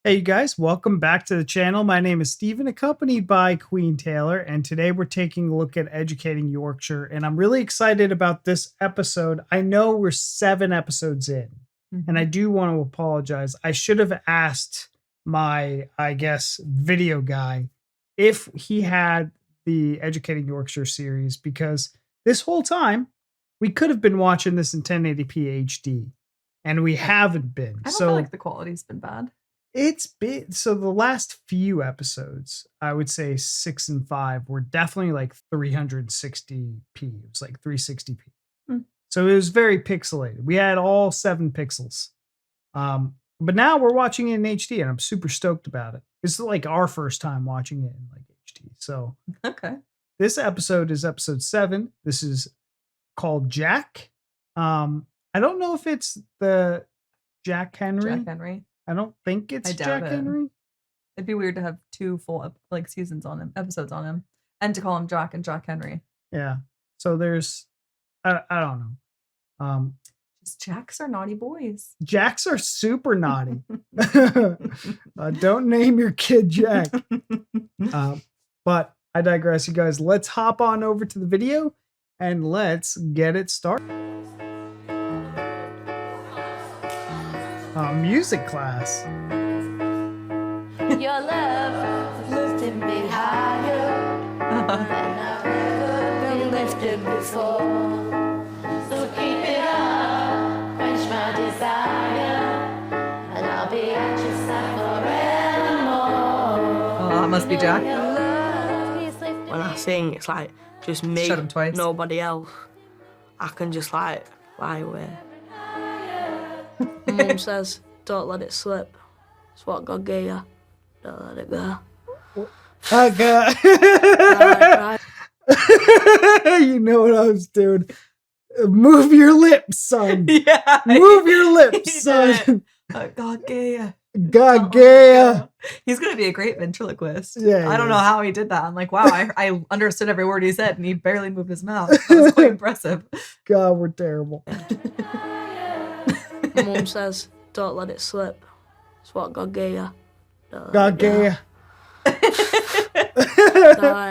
Hey, you guys, welcome back to the channel. My name is Steven, accompanied by Queen Taylor, and today we're taking a look at Educating Yorkshire, and I'm really excited about this episode. I know we're 7 episodes in, and I do want to apologize. I should have asked my, video guy if he had the Educating Yorkshire series, because this whole time we could have been watching this in 1080p HD, and we haven't been. I don't feel like the quality's been bad. It's been so the last few episodes, I would say 6 and 5 were definitely like 360p. It was like 360p. So it was very pixelated. We had all 7 pixels. But now we're watching it in HD and I'm super stoked about it. It's like our first time watching it in like HD. So okay. This episode is episode 7. This is called Jack. I don't know if it's the Jack Henry. Jack Henry. I don't think it's Jack Henry. It'd be weird to have 2 full seasons on him, episodes on him, and to call him Jack and Jack Henry. Yeah. So there's, I don't know. Just Jacks are naughty boys. Jacks are super naughty. Don't name your kid Jack. But I digress, you guys. Let's hop on over to the video and let's get it started. Music class. Your love is lifting me higher than I've ever been lifted before. So keep it up, quench my desire, and I'll be at your side forevermore. Oh, that must be Jack. When I sing, it's like just me, Shut him twice. nobody else. I can just like fly away. My mum says, don't let it slip. It's what God gave you. Don't let it go. Okay. Right. You know what I was doing. Move your lips, son. Yeah. Move your lips, son. God gave you. God gave. He's going to be a great ventriloquist. Yeah, I don't know how he did that. I'm like, wow, I understood every word he said, and he barely moved his mouth. That was quite impressive. God, we're terrible. My mum says, don't let it slip. It's what God gave you. God gave. Right.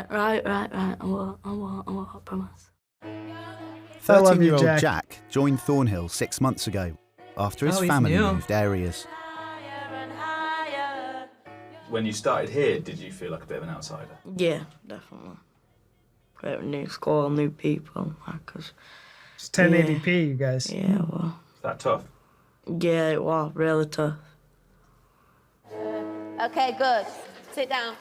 I won't, I promise. I love you, 13-year-old Jack. Jack joined Thornhill 6 months ago after his Oh, he's family new. moved areas. When you started here, did you feel like a bit of an outsider? Yeah, definitely. Great new school, new people. Cause, It's 1080p, you guys. yeah, well, Is that tough? yeah, it was really tough. Okay, good. Sit down.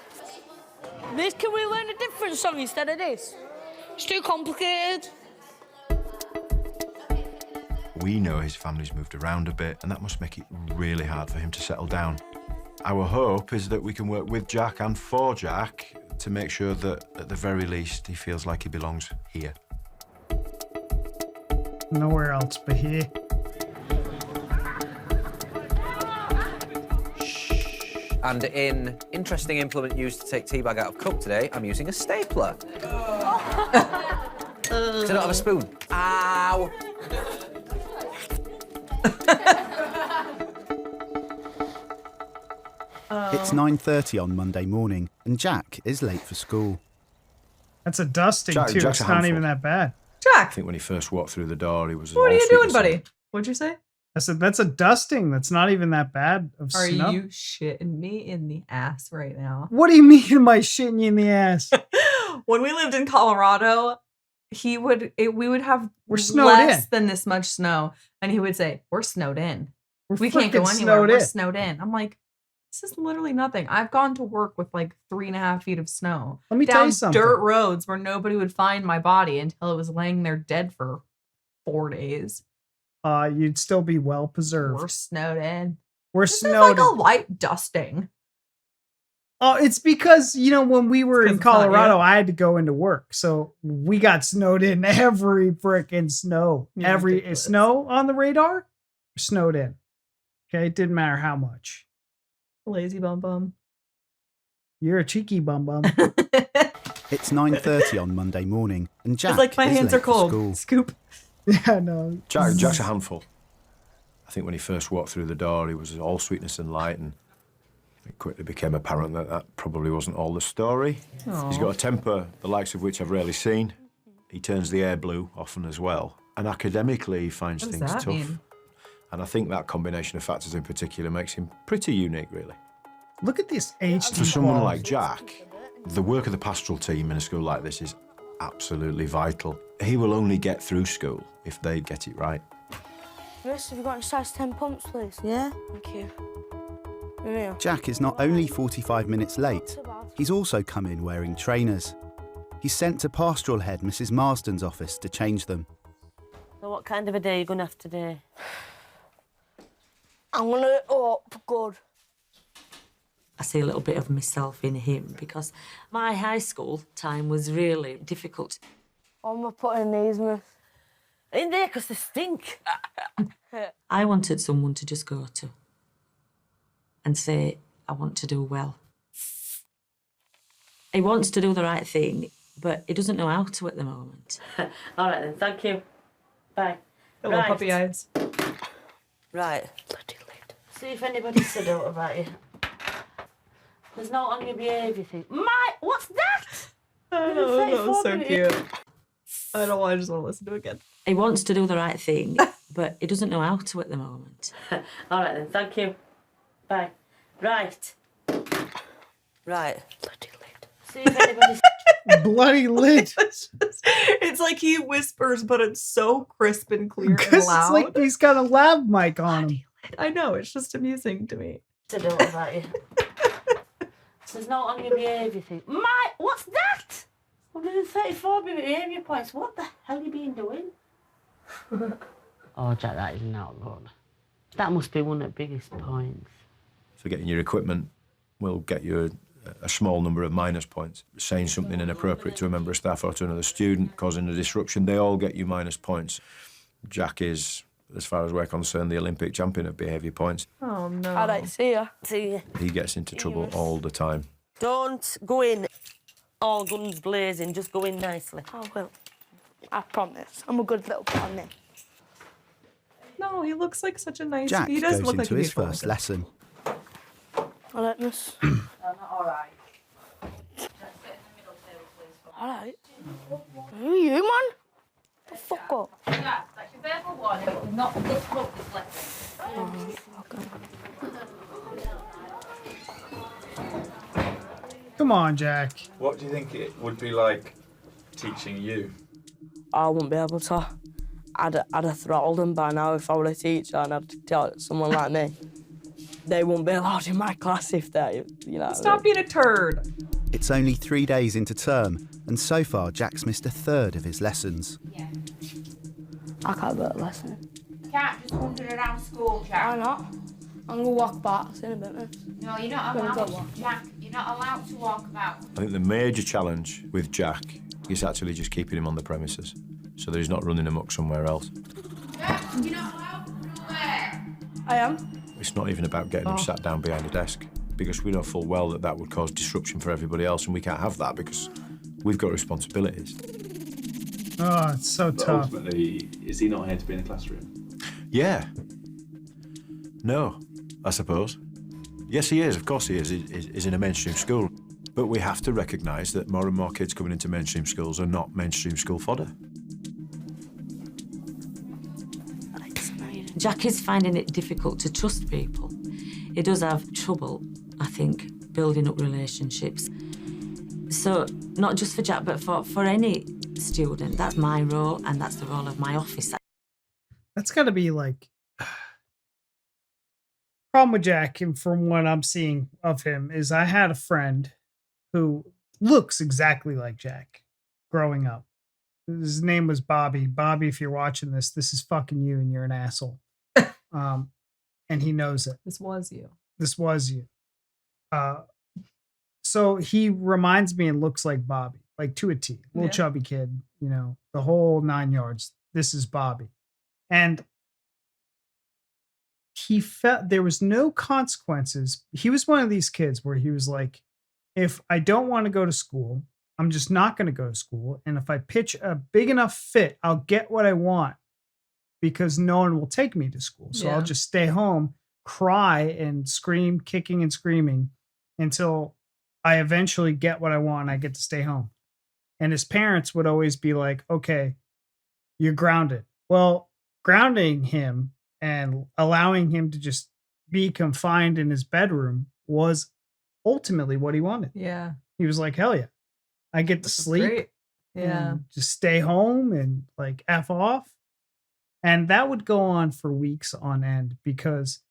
Miss, can we learn a different song instead of this? It's too complicated. We know his family's moved around a bit, and that must make it really hard for him to settle down. Our hope is that we can work with Jack and for Jack to make sure that, at the very least, he feels like he belongs here. Nowhere else but here. And in interesting implement used to take tea bag out of cup today, I'm using a stapler. Did I not have a spoon? Ow! It's 9:30 on Monday morning, and Jack is late for school. That's a dusting, Jack- too. Jack's It's a not handful. even that bad. I Jack, think when he first walked through the door, he was what are all you doing, sweetness buddy? and- What'd you say? I said, that's a dusting. That's not even that bad of Are snow. you shitting me in the ass right now? What do you mean am I shitting you in the ass? When we lived in Colorado, we would have We're snowed less in. than this much snow, and he would say, "We're snowed in. We're We can't go freaking anywhere. snowed We're in. snowed in." I'm like, this is literally nothing. I've gone to work with like 3.5 feet of snow Let me tell down you something. dirt roads where nobody would find my body until it was laying there dead for 4 days. You'd still be well preserved. We're snowed in. We're This is snowed like a in. light dusting. Oh, it's because, when we were It's 'cause in it's not Colorado, you. I had to go into work. So we got snowed in every freaking snow. You're every ridiculous. snow on the radar, snowed in. Okay, it didn't matter how much. Lazy bum bum. You're a cheeky bum bum. It's 9:30 on Monday morning, and Jack It's like my is hands late are for cold. school. Scoop. Yeah, no. Jack's a handful. I think when he first walked through the door, he was all sweetness and light, and It quickly became apparent that that probably wasn't all the story. Aw. He's got a temper the likes of which I've rarely seen. He turns the air blue often as well. And academically, he finds What does things that tough. mean? And I think that combination of factors in particular makes him pretty unique, really. Look at this HD For someone quality. like Jack, the work of the pastoral team in a school like this is absolutely vital. He will only get through school if they get it right. Miss, have you got any size 10 pumps, please? Yeah? Thank you. Yeah. Jack is not only 45 minutes late, he's also come in wearing trainers. He's sent to pastoral head Mrs. Marsden's office to change them. So what kind of a day are you going to have today? I'm gonna up good. I see a little bit of myself in him because my high school time was really difficult. What am I putting these, miss? In there, because they stink. I wanted someone to just go to and say, I want to do well. He wants to do the right thing, but he doesn't know how to at the moment. All right then, thank you. Bye. The little puppy eyes. Right. See if anybody said out about you. There's no on your behaviour thing. What's that? Oh, that was so 34 cute. I don't want. I just want to listen to it again. He wants to do the right thing, but he doesn't know how to at the moment. All right then, thank you. Bye. Right. Right. See if anybody's... Bloody lid. It's like he whispers, but it's so crisp and clear and Because loud. it's like he's got a lav mic on him. I know, it's just amusing to me. said out about you. There's no on your behaviour thing. What's that? 134 behaviour points. What the hell you been doing? Oh, Jack, that is not good. That must be one of the biggest points. Forgetting your equipment will get you a small number of minus points. Saying something inappropriate to a member of staff or to another student, causing a disruption, they all get you minus points. Jack is, as far as we're concerned, the Olympic champion of behaviour points. Oh, no. All right, see ya. See ya. He gets into trouble all the time. Don't go in all guns blazing, just go in nicely. I will. I promise. I'm a good little pony. No, he looks like such a nice... Jack he does goes look like into he'd be his fun. first lesson. All right, miss. All right. All right. Who are you, man? The fuck up. Yeah, that's your verbal warning, but we've not disrupted this lesson. Come on, Jack. What do you think it would be like teaching you? I wouldn't be able to. I'd have throttled them by now if I were a teacher and I'd taught someone like me. They wouldn't be allowed in my class if they, you know. Stop being a turd. It's only 3 days into term, and so far Jack's missed a third of his lessons. I can't do a lesson. Can't just wander around school, Jack. Why not? I'm gonna walk back in a bit, miss. No, you're not Gonna go allowed, walk. Jack. You're not allowed to walk about. I think the major challenge with Jack is actually just keeping him on the premises so that he's not running amok somewhere else. Jack, you're not allowed to run away. I am. It's not even about getting him sat down behind a desk, because we know full well that that would cause disruption for everybody else, and we can't have that because we've got responsibilities. Oh, it's so But tough. ultimately, is he not here to be in the classroom? Yeah. No, I suppose. Yes, he is. Of course he is. He's in a mainstream school. But we have to recognise that more and more kids coming into mainstream schools are not mainstream school fodder. Jack is finding it difficult to trust people. He does have trouble, I think, building up relationships. So, not just for Jack, but for any student, that's my role and that's the role of my office. That's got to be like... Problem with Jack, and from what I'm seeing of him, is I had a friend who looks exactly like Jack growing up. His name was Bobby. Bobby, if you're watching this, this is fucking you and you're an asshole. And he knows it. This was you. This was you. So he reminds me and looks like Bobby, like to a T. Little chubby kid, you know, the whole 9 yards. This is Bobby. And he felt there was no consequences. He was one of these kids where he was like, if I don't want to go to school, I'm just not going to go to school. And if I pitch a big enough fit, I'll get what I want because no one will take me to school. So I'll just stay home, cry and scream, kicking and screaming until I eventually get what I want. I get to stay home. And his parents would always be like, okay, you're grounded. Well, grounding him and allowing him to just be confined in his bedroom was ultimately what he wanted. Yeah. He was like, hell yeah, I get to sleep. Great. Yeah. And just stay home and like F off. And that would go on for weeks on end because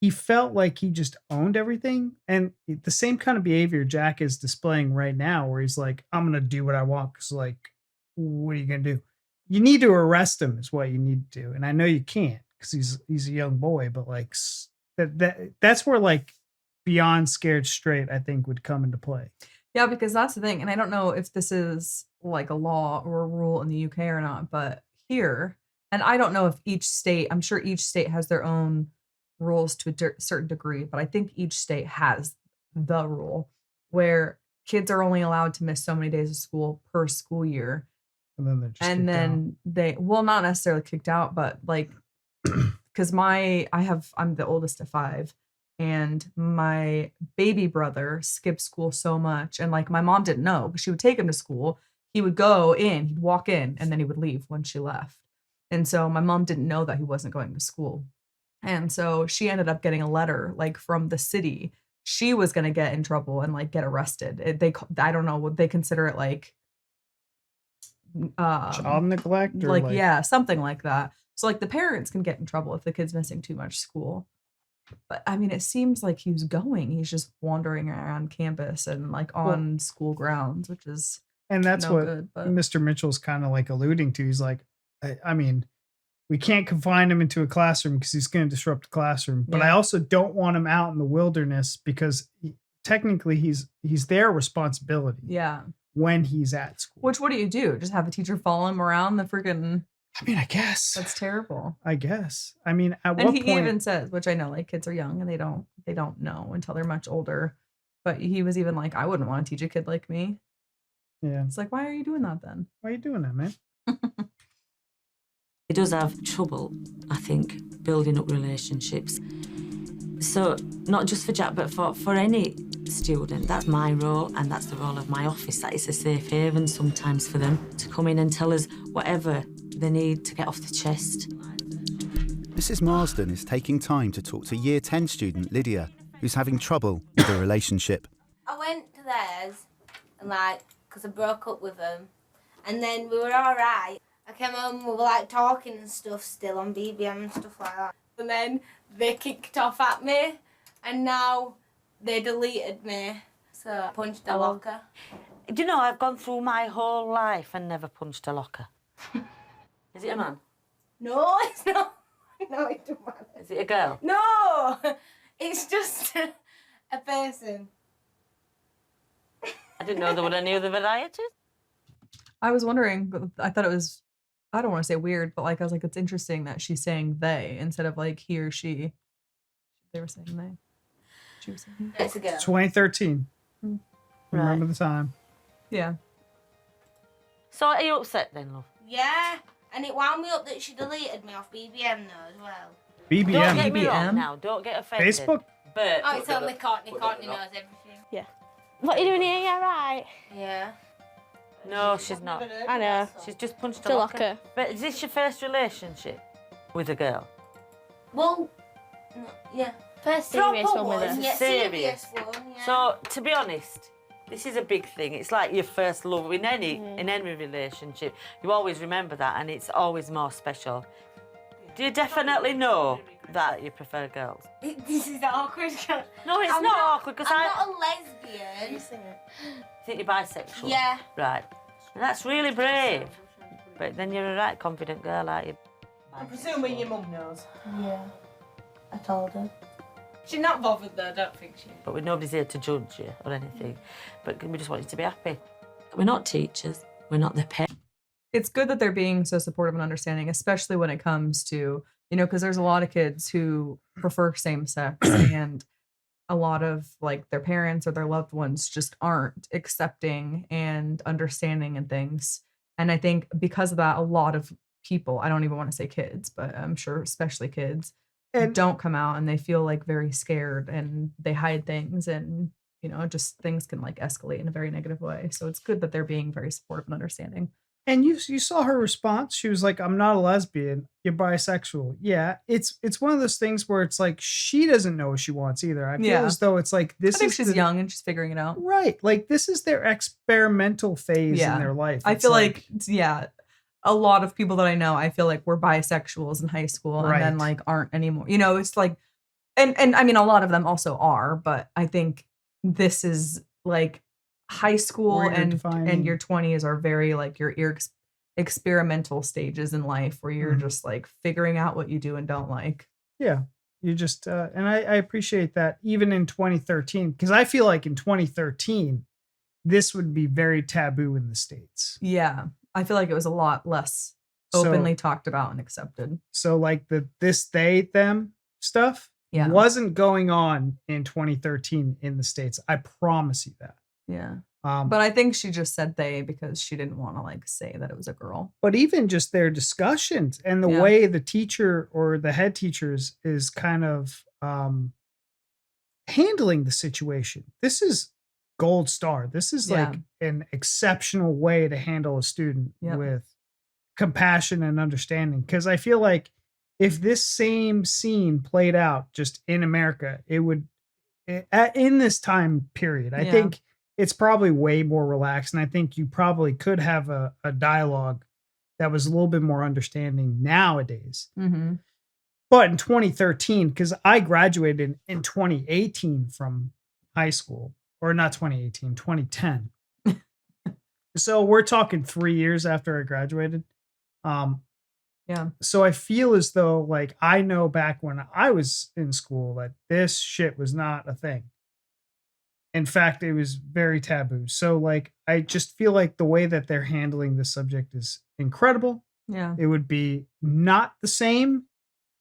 he felt like he just owned everything. And the same kind of behavior Jack is displaying right now, where he's like, I'm going to do what I want. Cause like, what are you going to do? You need to arrest him is what you need to do. And I know you can't because he's a young boy, but like that's where like beyond scared straight, I think would come into play. Yeah, because that's the thing. And I don't know if this is like a law or a rule in the UK or not, but here, and I don't know if each state, I'm sure each state has their own rules to a certain degree, but I think each state has the rule where kids are only allowed to miss so many days of school per school year. And then they're just and then they, well, not necessarily kicked out, but like, because I'm the oldest of 5. And my baby brother skipped school so much. And like my mom didn't know, but she would take him to school. He would go in, he'd walk in, and then he would leave when she left. And so my mom didn't know that he wasn't going to school. And so she ended up getting a letter like from the city. She was going to get in trouble and like get arrested. I don't know what they consider it, like child neglect or like yeah, something like that. So like the parents can get in trouble if the kid's missing too much school. But I mean, it seems like he's just wandering around campus and like on school grounds, which is and that's no what good, but Mr. Mitchell's kind of like alluding to. He's like, I mean, we can't confine him into a classroom because he's going to disrupt the classroom. But I also don't want him out in the wilderness because technically he's their responsibility. Yeah. When he's at school. Which, what do you do? Just have a teacher follow him around the freaking... I mean, I guess. That's terrible. I guess. I mean, at and what he point... even says, which I know, like, kids are young and they don't know until they're much older. But he was even like, I wouldn't want to teach a kid like me. Yeah. It's like, why are you doing that then? Why are you doing that, man? He does have trouble, I think, building up relationships. So not just for Jack, but for any student, that's my role and that's the role of my office. That is a safe haven sometimes for them to come in and tell us whatever they need to get off the chest. Mrs. Marsden is taking time to talk to Year 10 student Lydia, who's having trouble with a relationship. I went to theirs, and like, because I broke up with them, and then we were all right. I came home, we were like talking and stuff still on BBM and stuff like that. And then they kicked off at me, and now they deleted me. So I punched a locker. Do you know, I've gone through my whole life and never punched a locker. Is it a man? No, it's not. No, it's a man. Is it a girl? No, it's just a person. I didn't know there were any other varieties. I was wondering, but I thought it was, I don't want to say weird, but like I was like, it's interesting that she's saying they instead of like he or she. They were saying they. She was saying he. It's a girl. 2013. Remember the time. Yeah. So are you upset then, love? Yeah, and it wound me up that she deleted me off BBM though as well. BBM. Don't get me wrong now. Don't get offended. Facebook? But Oh, it's only Courtney. Courtney knows everything. Yeah. What are you doing here? Yeah, right. Yeah. no, she's not. I know. She's just punched The a locker. locker. But is this your first relationship with a girl? Well, no, yeah. First serious Proper one with her. Yeah, Serious. serious one. Yeah. So, to be honest, this is a big thing. It's like your first love in any relationship. You always remember that, and it's always more special. Do you definitely know that you prefer girls? This is awkward. No, it's I'm not awkward because I'm not a lesbian. You think you're bisexual? Yeah. Right. That's really brave. But then you're a right confident girl, aren't you? I'm presuming your mum knows. Yeah. I told her. She's not bothered though, I don't think she. But nobody's here to judge you or anything. But we just want you to be happy. We're not teachers. We're not their parents. It's good that they're being so supportive and understanding, especially when it comes to, you know, because there's a lot of kids who prefer same sex and a lot of like their parents or their loved ones just aren't accepting and understanding and things. And I think because of that, a lot of people, I don't even want to say kids, but I'm sure especially kids, don't come out and they feel like very scared and they hide things and you know, just things can like escalate in a very negative way. So it's good that they're being very supportive and understanding. And you saw her response. She was like, "I'm not a lesbian. You're bisexual." Yeah, it's one of those things where it's like she doesn't know what she wants either. I feel as though it's like I think she's young and she's figuring it out. Right. Like this is their experimental phase in their life. I feel like a lot of people that I know, I feel like were bisexuals in high school and then like aren't anymore. You know, it's like, and I mean, a lot of them also are, but I think this is like high school and your 20s are very like your experimental stages in life where you're just like figuring out what you do and don't like. Yeah. You just, and I appreciate that even in 2013, because I feel like in 2013, this would be very taboo in the States. Yeah. I feel like it was a lot less openly talked about and accepted. So like the this, they, them stuff wasn't going on in 2013 in the States. I promise you that. Yeah. But I think she just said they because she didn't want to like say that it was a girl. But even just their discussions and the way the teacher or the head teachers is kind of handling the situation. This is gold star. This is like an exceptional way to handle a student with compassion and understanding. Because I feel like if this same scene played out just in America, it would, in this time period, I think it's probably way more relaxed. And I think you probably could have a dialogue that was a little bit more understanding nowadays. Mm-hmm. But in 2013, because I graduated in 2018 from high school, or not 2018, 2010. So we're talking 3 years after I graduated. So I feel as though like I know back when I was in school that this shit was not a thing. In fact, it was very taboo. So like I just feel like the way that they're handling this subject is incredible. Yeah. It would be not the same.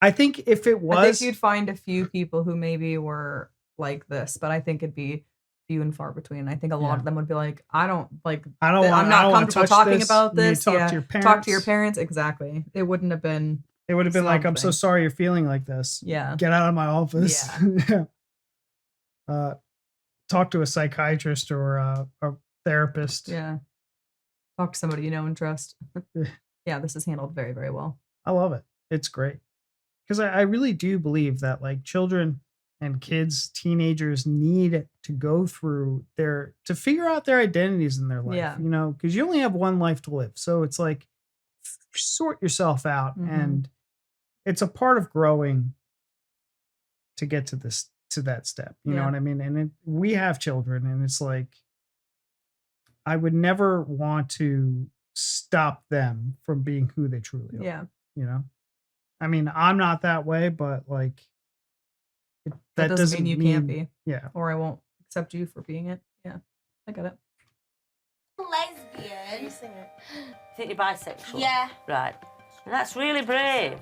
I think if it was, I think you'd find a few people who maybe were like this, but I think it'd be few and far between. I think a lot of them would be like, I'm not comfortable talking about this. Talk to your parents. Talk to your parents. Exactly. It wouldn't have been. It would have been like, I'm so sorry you're feeling like this. Yeah. Get out of my office. Yeah. Talk to a psychiatrist or a therapist. Yeah. Talk to somebody you know and trust. Yeah, this is handled very, very well. I love it. It's great. Because I really do believe that like children and kids, teenagers need to go through to figure out their identities in their life. Yeah. You know, because you only have one life to live. So it's like sort yourself out. Mm-hmm. And it's a part of growing to get to that step. You know what I mean? And we have children, and it's like, I would never want to stop them from being who they truly are. Yeah. You know? I mean, I'm not that way, but like, that doesn't mean you can't be. Yeah. Or I won't accept you for being it. Yeah. I got it. Lesbian. You think you're bisexual? Yeah. Right. That's really brave.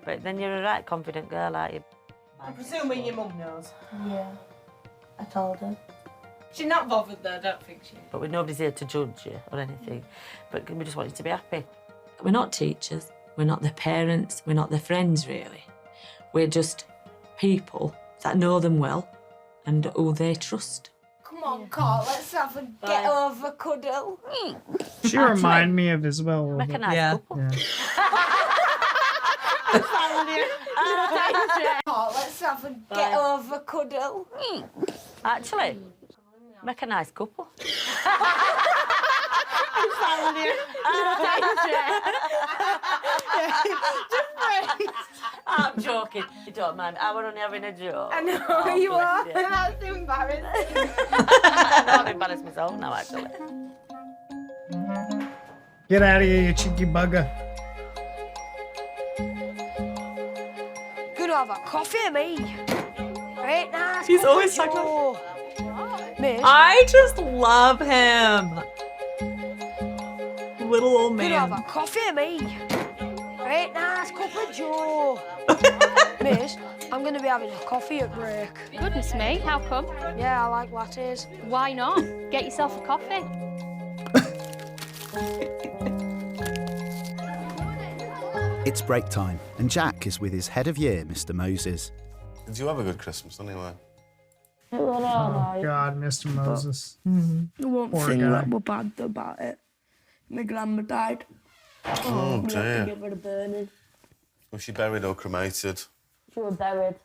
But then you're a right confident girl, aren't you? I'm presuming your mum knows. Yeah. I told her. She's not bothered though, I don't think she is. But nobody's here to judge you or anything. But we just want you to be happy. We're not teachers, we're not their parents, we're not their friends really. We're just people that know them well and who they trust. Come on, Carl, let's have a get over cuddle. She reminded me of Isabel a little Make a bit. nice couple. Carl, let's have a get over cuddle. Actually, make a nice couple. I'm joking. You don't mind. I was only having a joke. I know you are. That's embarrassing. I've embarrassed myself now, actually. Get out of here, you cheeky bugger. Gonna have a coffee, me. Right now. He's always talking about. I just love him. Little old man. Gonna have a coffee, me. Right, nice cup of joe. Miss, I'm going to be having a coffee at break. Goodness me, how come? Yeah, I like lattes. Why not? Get yourself a coffee. It's break time, and Jack is with his head of year, Mr. Moses. Did you have a good Christmas anyway? It was Oh alright. God, Mr. Moses. The one Poor thing guy. that was bad about it, my grandma died. Oh, We had to dear. give her a burning. Was she buried or cremated? She was buried,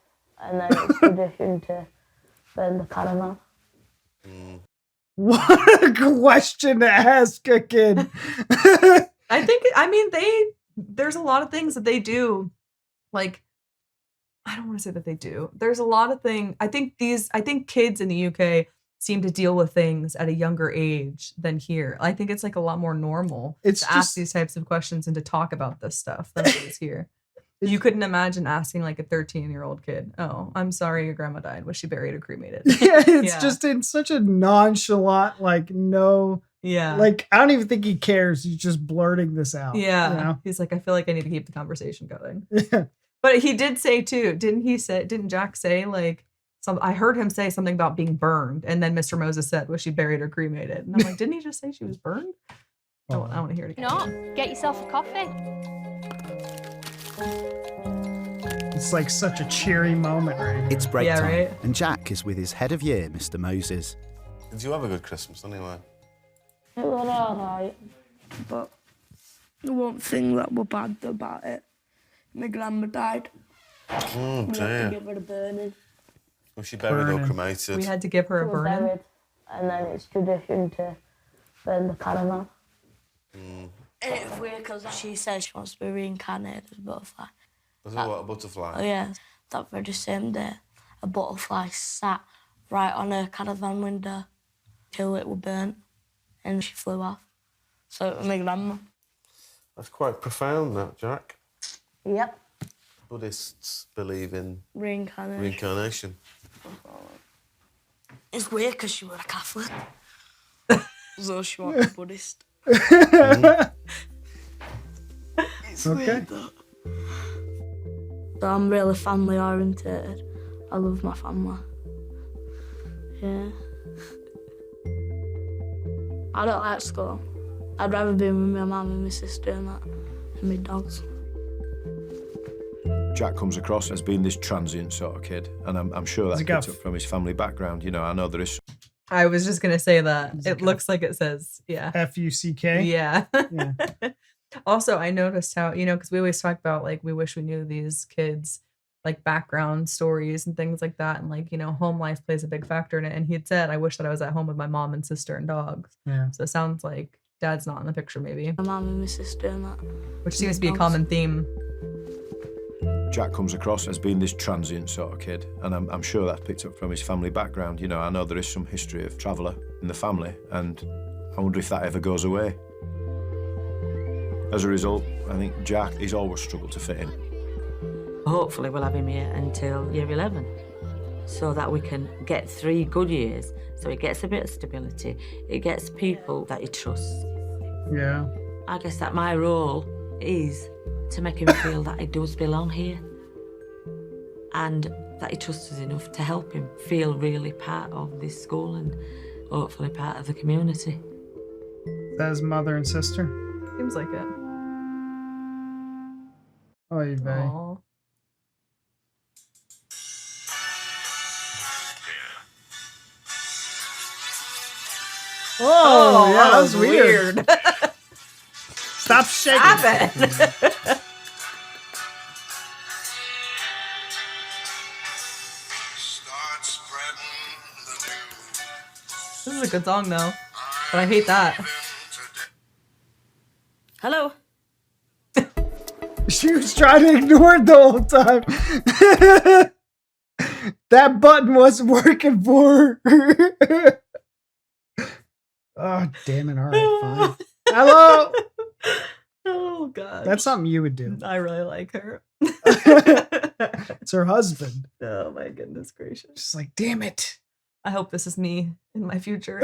and then it's tradition to burn the caravan. What a question to ask a kid. I mean, there's a lot of things that they do. Like, I don't want to say that they do. There's a lot of things. I think kids in the UK seem to deal with things at a younger age than here. I think it's like a lot more normal to ask these types of questions and to talk about this stuff than it is here. You couldn't imagine asking like a 13-year-old kid, "Oh, I'm sorry your grandma died. Was she buried or cremated?" Yeah, it's just in such a nonchalant, like, no. Yeah. Like, I don't even think he cares. He's just blurting this out. Yeah. You know? He's like, I feel like I need to keep the conversation going. Yeah. But he did say too, didn't Jack say like I heard him say something about being burned, and then Mr. Moses said, was she buried or cremated? And I'm like, didn't he just say she was burned? I want to hear it again. No, get yourself a coffee. It's like such a cheery moment right here. It's break Yeah, time, right? and Jack is with his head of year, Mr. Moses. Did you have a good Christmas anyway? It was alright, but the one thing that was bad about it, my grandma died. Oh, We had to dear. give her a burning. Was she buried or Burning. cremated? We had to give her a She was burning. buried, and then it's tradition to burn the caravan. It's weird because she says she wants to be reincarnated as a butterfly. Was it what, a butterfly? Oh yeah, that very same day, a butterfly sat right on her caravan window till it was burnt, and she flew off. So it was my grandma. That's quite profound, that, Jack. Yep. Buddhists believe in Reincarnation. reincarnation. It's weird because she was a Catholic. So she was a Buddhist. It's Okay. weird though. So I'm really family oriented. I love my family. Yeah. I don't like school. I'd rather be with my mum and my sister and that, and my dogs. Jack comes across as being this transient sort of kid, and I'm sure Has that's he got picked up from his family background. You know, I know there is. I was just gonna say that. It looks like it says, yeah. F-U-C-K? Yeah. Yeah. Also, I noticed how, because we always talk about like we wish we knew these kids like background stories and things like that, and like home life plays a big factor in it. And he had said, I wish that I was at home with my mom and sister and dogs. Yeah. So it sounds like dad's not in the picture, maybe. My mum and my sister and that. Which seems to be a common theme. Jack comes across as being this transient sort of kid, and I'm sure that's picked up from his family background. You know, I know there is some history of traveller in the family, and I wonder if that ever goes away. As a result, I think Jack, he's always struggled to fit in. Hopefully we'll have him here until year 11, so that we can get 3 good years, so he gets a bit of stability, it gets people that he trusts. Yeah. I guess that my role is to make him feel that he does belong here, and that he trusts us enough to help him feel really part of this school and hopefully part of the community. Is that his mother and sister? Seems like it. Oy vey. Aw. Oh, yeah, that was weird. weird. Stop shaking. Stop it. This is a good song though, but I hate that. Hello. She was trying to ignore it the whole time. That button wasn't working for her. Oh, damn it. All right, fine. Hello. Oh god. That's something you would do. I really like her. It's her husband. Oh my goodness gracious. Just like, damn it. I hope this is me in my future.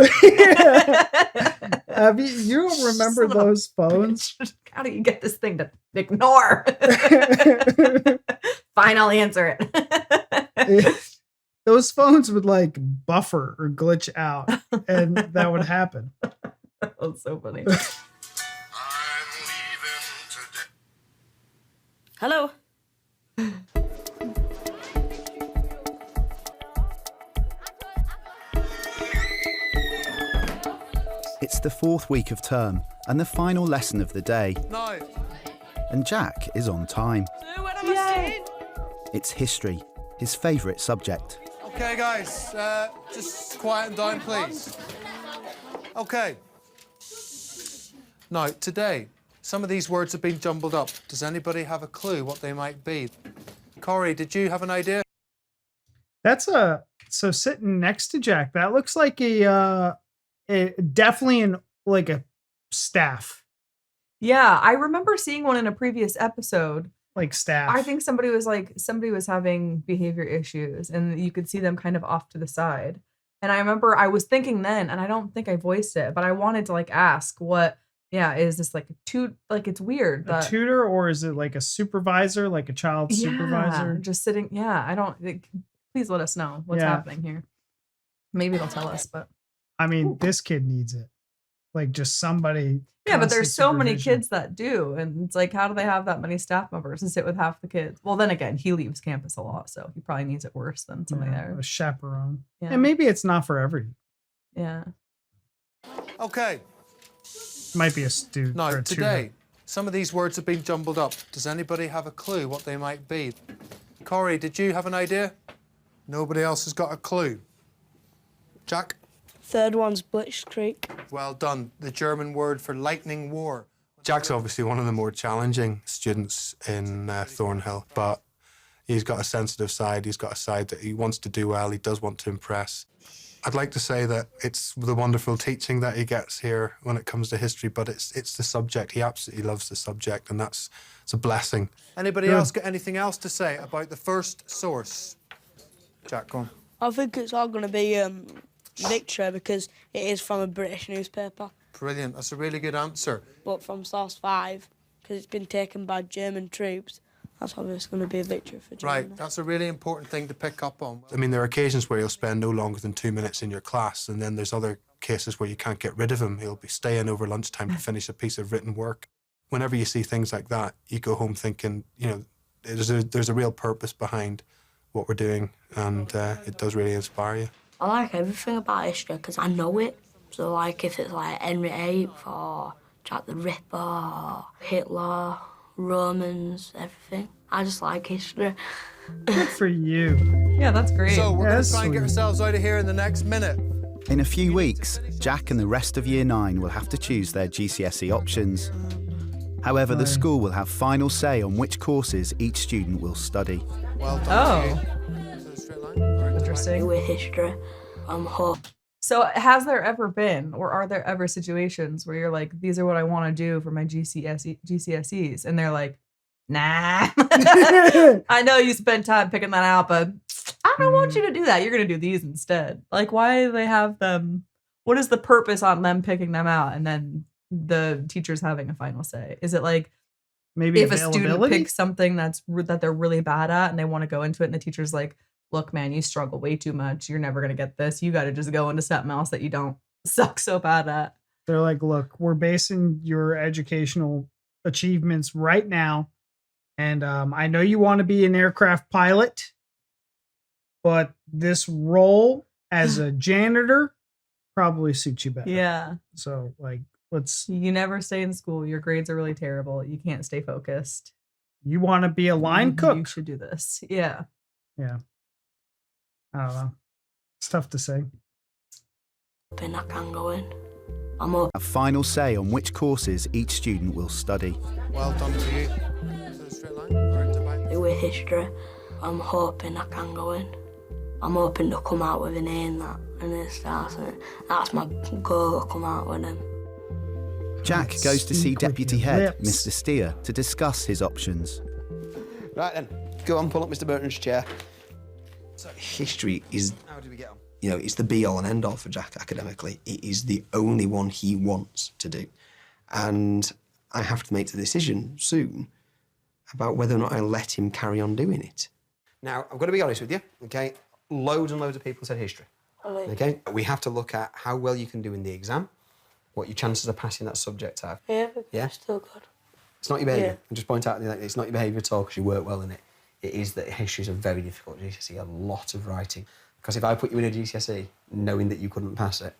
Have you don't remember Son of a those phones? How do you get this thing to ignore? Fine, I'll answer it. Those phones would like buffer or glitch out, and that would happen. That's so funny. Hello. the fourth week of term and the final lesson of the day. No. And Jack is on time. What am I saying? It's history, his favourite subject. Okay, guys, just quieten down, please. Okay. Now, today, some of these words have been jumbled up. Does anybody have a clue what they might be? Corey, did you have an idea? That's so sitting next to Jack. That looks like a definitely like a staff. Yeah, I remember seeing one in a previous episode. Like staff. I think somebody was having behavior issues, and you could see them kind of off to the side. And I remember I was thinking then, and I don't think I voiced it, but I wanted to like ask what. Yeah, is this like it's weird. A tutor, or is it like a supervisor, like a child supervisor? Just sitting. Yeah, I don't. Please let us know what's happening here. Maybe they'll tell us, but I mean, this kid needs it. Like just somebody. Yeah, but there's so many kids that do, and it's like, how do they have that many staff members and sit with half the kids? Well, then again, he leaves campus a lot, so he probably needs it worse than somebody there. A chaperone. Yeah. And maybe it's not for every. Yeah. Okay. Might be a student. Now, or a today, tutor. some of these words have been jumbled up. Does anybody have a clue what they might be? Corey, did you have an idea? Nobody else has got a clue. Jack? Third one's Blitzkrieg. Well done. The German word for lightning war. Jack's obviously one of the more challenging students in Thornhill, but he's got a sensitive side. He's got a side that he wants to do well. He does want to impress. I'd like to say that it's the wonderful teaching that he gets here when it comes to history, but it's the subject. He absolutely loves the subject, and it's a blessing. Anybody else got anything else to say about the first source? Jack, go on. I think it's all going to be Victory, because it is from a British newspaper. Brilliant. That's a really good answer. But from source 5, because it's been taken by German troops, that's obviously going to be a victory for Germany. Right, that's a really important thing to pick up on. I mean, there are occasions where you'll spend no longer than 2 minutes in your class, and then there's other cases where you can't get rid of him. He'll be staying over lunchtime to finish a piece of written work. Whenever you see things like that, you go home thinking, you know, there's a real purpose behind what we're doing, and it does really inspire you. I like everything about history because I know it. So, like, if it's like Henry VIII or Jack the Ripper or Hitler, Romans, everything. I just like history. Good for you. Yeah, that's great. So we're going to try and get ourselves out of here in the next minute. In a few weeks, Jack and the rest of Year 9 will have to choose their GCSE options. However, the school will have final say on which courses each student will study. Well done. Interesting. With history, I'm hooked. So has there ever been, or are there ever situations where you're like, these are what I want to do for my GCSEs, and they're like, nah. I know you spent time picking that out, but I don't want you to do that. You're going to do these instead. Like, why do they have them? What is the purpose on them picking them out and then the teachers having a final say? Is it like, maybe if a student picks something that they're really bad at and they want to go into it, and the teacher's like, look, man, you struggle way too much. You're never going to get this. You got to just go into something else that you don't suck so bad at. They're like, look, we're basing your educational achievements right now. And I know you want to be an aircraft pilot, but this role as a janitor probably suits you better. Yeah. So, like, You never stay in school. Your grades are really terrible. You can't stay focused. You want to be a line cook? You should do this. Yeah. Yeah. I don't know. It's tough to say. Then I can go in. A final say on which courses each student will study. Well done to you. With history, I'm hoping I can go in. I'm hoping to come out with an A in that, and that's my goal, to come out with him. Jack goes to see Deputy Head, Mr. Steer, to discuss his options. Right then, go on, pull up Mr. Burton's chair. So history is, how do we get on? You know, it's the be-all and end-all for Jack academically. It is the only one he wants to do. And I have to make the decision soon about whether or not I let him carry on doing it. Now, I've got to be honest with you, OK? Loads and loads of people said history, OK? We have to look at how well you can do in the exam, what your chances of passing that subject are. Yeah, still good. It's not your behaviour. Yeah. And just point out that it's not your behaviour at all because you work well in it. It is that history is a very difficult GCSE, a lot of writing. Because if I put you in a GCSE knowing that you couldn't pass it,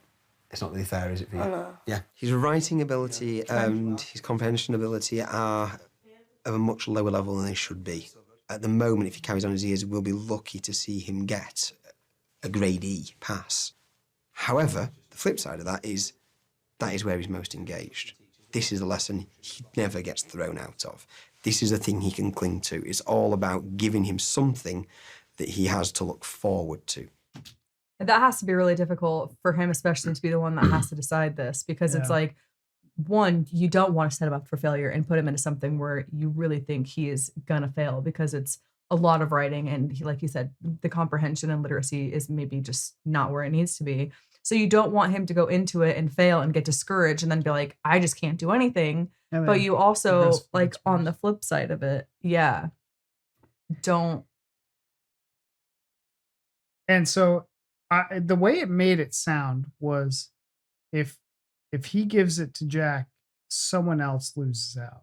It's not really fair, is it, for you? I know. Yeah. His writing ability and his comprehension ability are of a much lower level than they should be. At the moment, if he carries on as he is, we'll be lucky to see him get a grade E pass. However, the flip side of that is where he's most engaged. This is a lesson he never gets thrown out of. This is a thing he can cling to. It's all about giving him something that he has to look forward to. That has to be really difficult for him, especially to be the one that has to decide this, because it's Yeah. like, one, you don't want to set him up for failure and put him into something where you really think he is gonna fail, because it's a lot of writing, and like you said, the comprehension and literacy is maybe just not where it needs to be. So you don't want him to go into it and fail and get discouraged and then be like, I just can't do anything. And But then you also, progress forward like, on the flip side of it, yeah, don't. And so the way it made it sound was if he gives it to Jack, someone else loses out,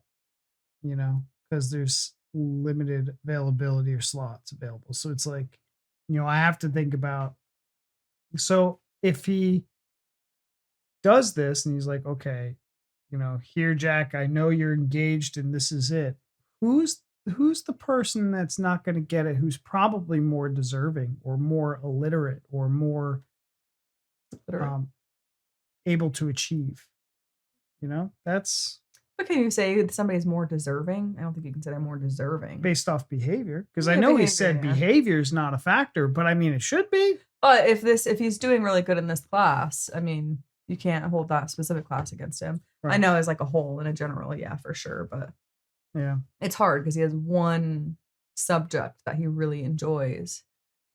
you know, because there's limited availability or slots available. So it's like, you know, I have to think about, so if he does this and he's like, okay, you know, here, Jack, I know you're engaged and this is it. Who's the person that's not going to get it, who's probably more deserving or more illiterate or more able to achieve? You know, that's But can you say somebody's more deserving? I don't think you can say they're more deserving. based off behavior. Because I Yeah, know he behavior, said yeah. behavior is not a factor, but I mean, it should be. But if he's doing really good in this class, I mean, you can't hold that specific class against him. I Right. know as like a whole, in a general, yeah, for sure. But Yeah. it's hard because he has one subject that he really enjoys.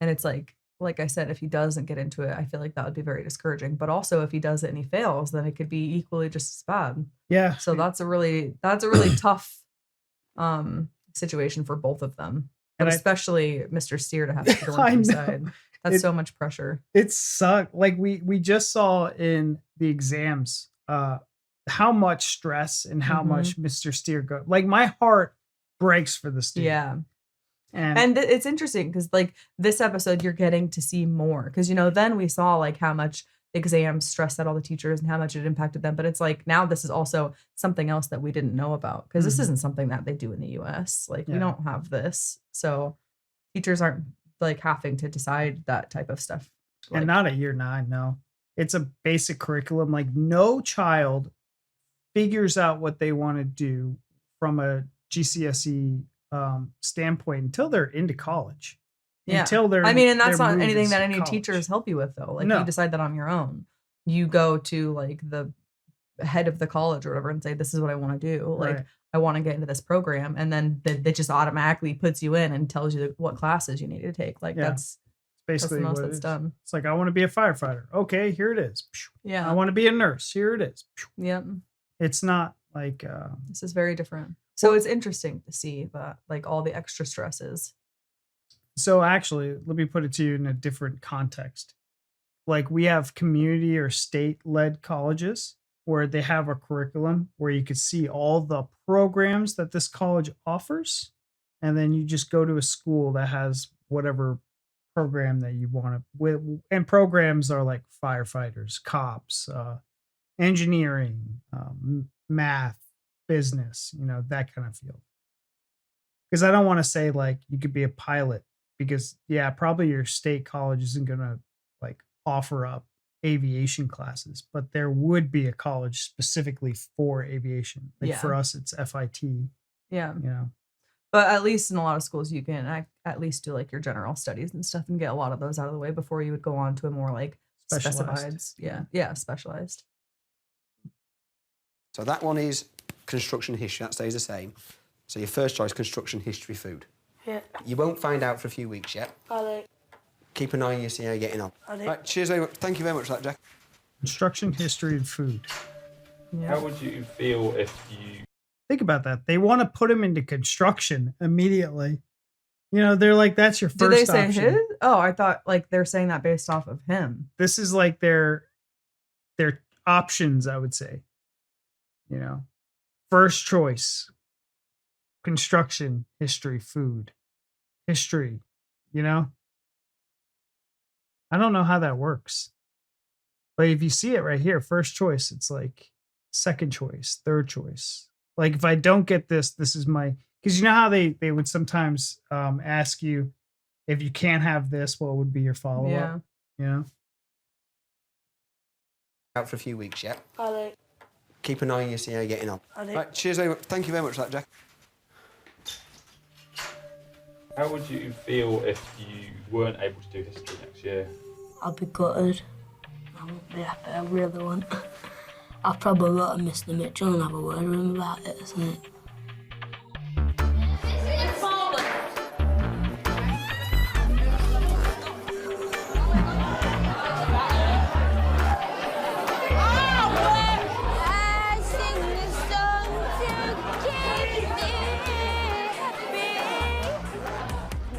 And it's like I said, if he doesn't get into it, I feel like that would be very discouraging. But also if he does it and he fails, then it could be equally just as bad. Yeah. So that's a really tough situation for both of them. But And I- especially Mr. Steer to have to go I on the know. side. That's It- so much pressure. It sucked. Like we just saw in the exams how much stress and how Mhm. much Mr. Steer go. Like my heart breaks for the student. Yeah. And It's interesting because like this episode, you're getting to see more because, you know, then we saw like how much exams stressed out all the teachers and how much it impacted them. But it's like now this is also something else that we didn't know about because this Mhm. isn't something that they do in the US. Like we Yeah. don't have this. So teachers aren't like having to decide that type of stuff. and not at year 9, no. It's a basic curriculum. Like no child figures out what they want to do from a GCSE standpoint until they're into college. Yeah. Until they're I mean, and that's their not move anything is that any college. teachers help you with though. Like No. you decide that on your own. You go to like the head of the college or whatever and say, this is what I want to do. Like Right. I want to get into this program. And then that just automatically puts you in and tells you what classes you need to take. Like Yeah. that's Basically the most what it that's is. done. It's like, I want to be a firefighter. Okay, here it is. Yeah. I want to be a nurse. Here it is. Yep. It's not like This is very different. So it's interesting to see that like all the extra stresses. so actually, let me put it to you in a different context. Like we have community or state-led colleges where they have a curriculum where you could see all the programs that this college offers, and then you just go to a school that has whatever program that you want to. And programs are like firefighters, cops, engineering, math, business, you know, that kind of field. Because I don't want to say like you could be a pilot because yeah, probably your state college isn't going to like offer up aviation classes, but there would be a college specifically for aviation. Like Yeah. for us, it's FIT, Yeah. you know. But at least in a lot of schools, you can at least do like your general studies and stuff and get a lot of those out of the way before you would go on to a more like Specialized. specified. Yeah, specialized. So that one is construction history. That stays the same. So your first choice, construction history food. Yeah. You won't find out for a few weeks yet. Alex. Keep an eye on you, see how you're getting on. Alex. Right, cheers very much. Thank you very much for that, Jack. Construction history and food. How would you feel if you Think about that. They want to put him into construction immediately. You know, they're like, that's your first Did they say option. his? Oh, I thought like they're saying that based off of him. This is like their options, I would say. You know, first choice, construction, history, food, history, you know? I don't know how that works. But if you see it right here, first choice, it's like second choice, third choice. Like if I don't get this, this is my, because you know how they would sometimes ask you if you can't have this, what would be your follow-up? Yeah. You know? Out for a few weeks, yeah? Alright. Keep an eye on you, see how you're getting on. Alright. Right, cheers very much. Thank you very much for that, Jack. How would you feel if you weren't able to do history next year? I'd be gutted. I wouldn't be happy, I really wouldn't. I've probably got to Mr. Mitchell and have a word with him about it, isn't it?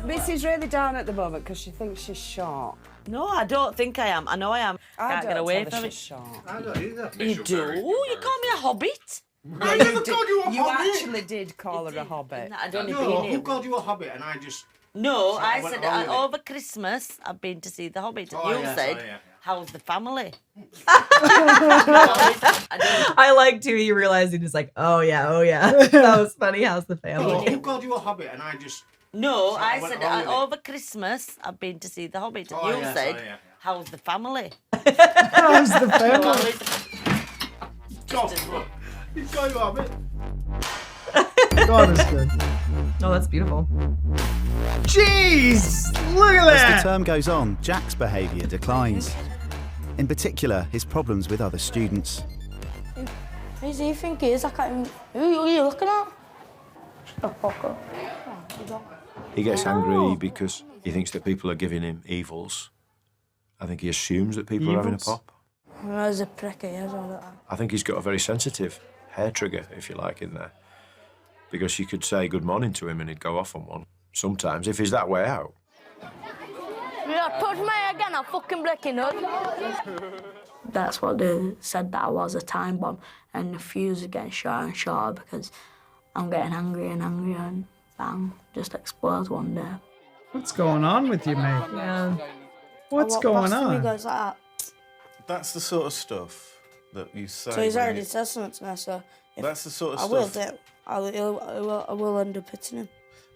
Missy's really down at the moment because she thinks she's short. No, I don't think I am. I know I am. I Can't don't get away tell her from it. she's short. I don't either. You do? You call me a hobbit? I never called you a hobbit. Actually did call her a hobbit. I don't No, even who called you a hobbit? And I just... No, So I went said along with it. over Christmas I've been to see the Hobbit. Oh, You yeah, said, sorry, yeah. how's the family? I like too. He realized he was like, oh yeah. That was funny. How's the No, family? who called you a hobbit? And I just... No, So I went said along with it. over Christmas I've been to see the Hobbit. Oh, You yeah, said, sorry, yeah. how's the family? How's the family? He's got you a hobbit. God is good. Oh, that's beautiful. Jeez, look at As that. the term goes on, Jack's behaviour declines. In particular, his problems with other students. Who do you think he is? I can't even... Who are you looking at? Shut the fuck up. He gets angry because he thinks that people are giving him evils. I think he assumes that people are having a Evils? pop. There's a prick he is all the time. I think he's got a very sensitive hair trigger, if you like, in there. Because you could say good morning to him and he'd go off on one. Sometimes, if he's that way out. You touch me again, I'll fucking break your nut. That's what they said, that I was a time bomb, and the fuse is getting shorter and shorter because I'm getting angrier and angrier, and bang, just explodes one day. What's going on with you, mate? Yeah. What's I walk going past him, he on? goes like that. That's the sort of stuff that you say. So he's when already you- said something to me, so if That's the sort of I will stuff. do. I will end up hitting him.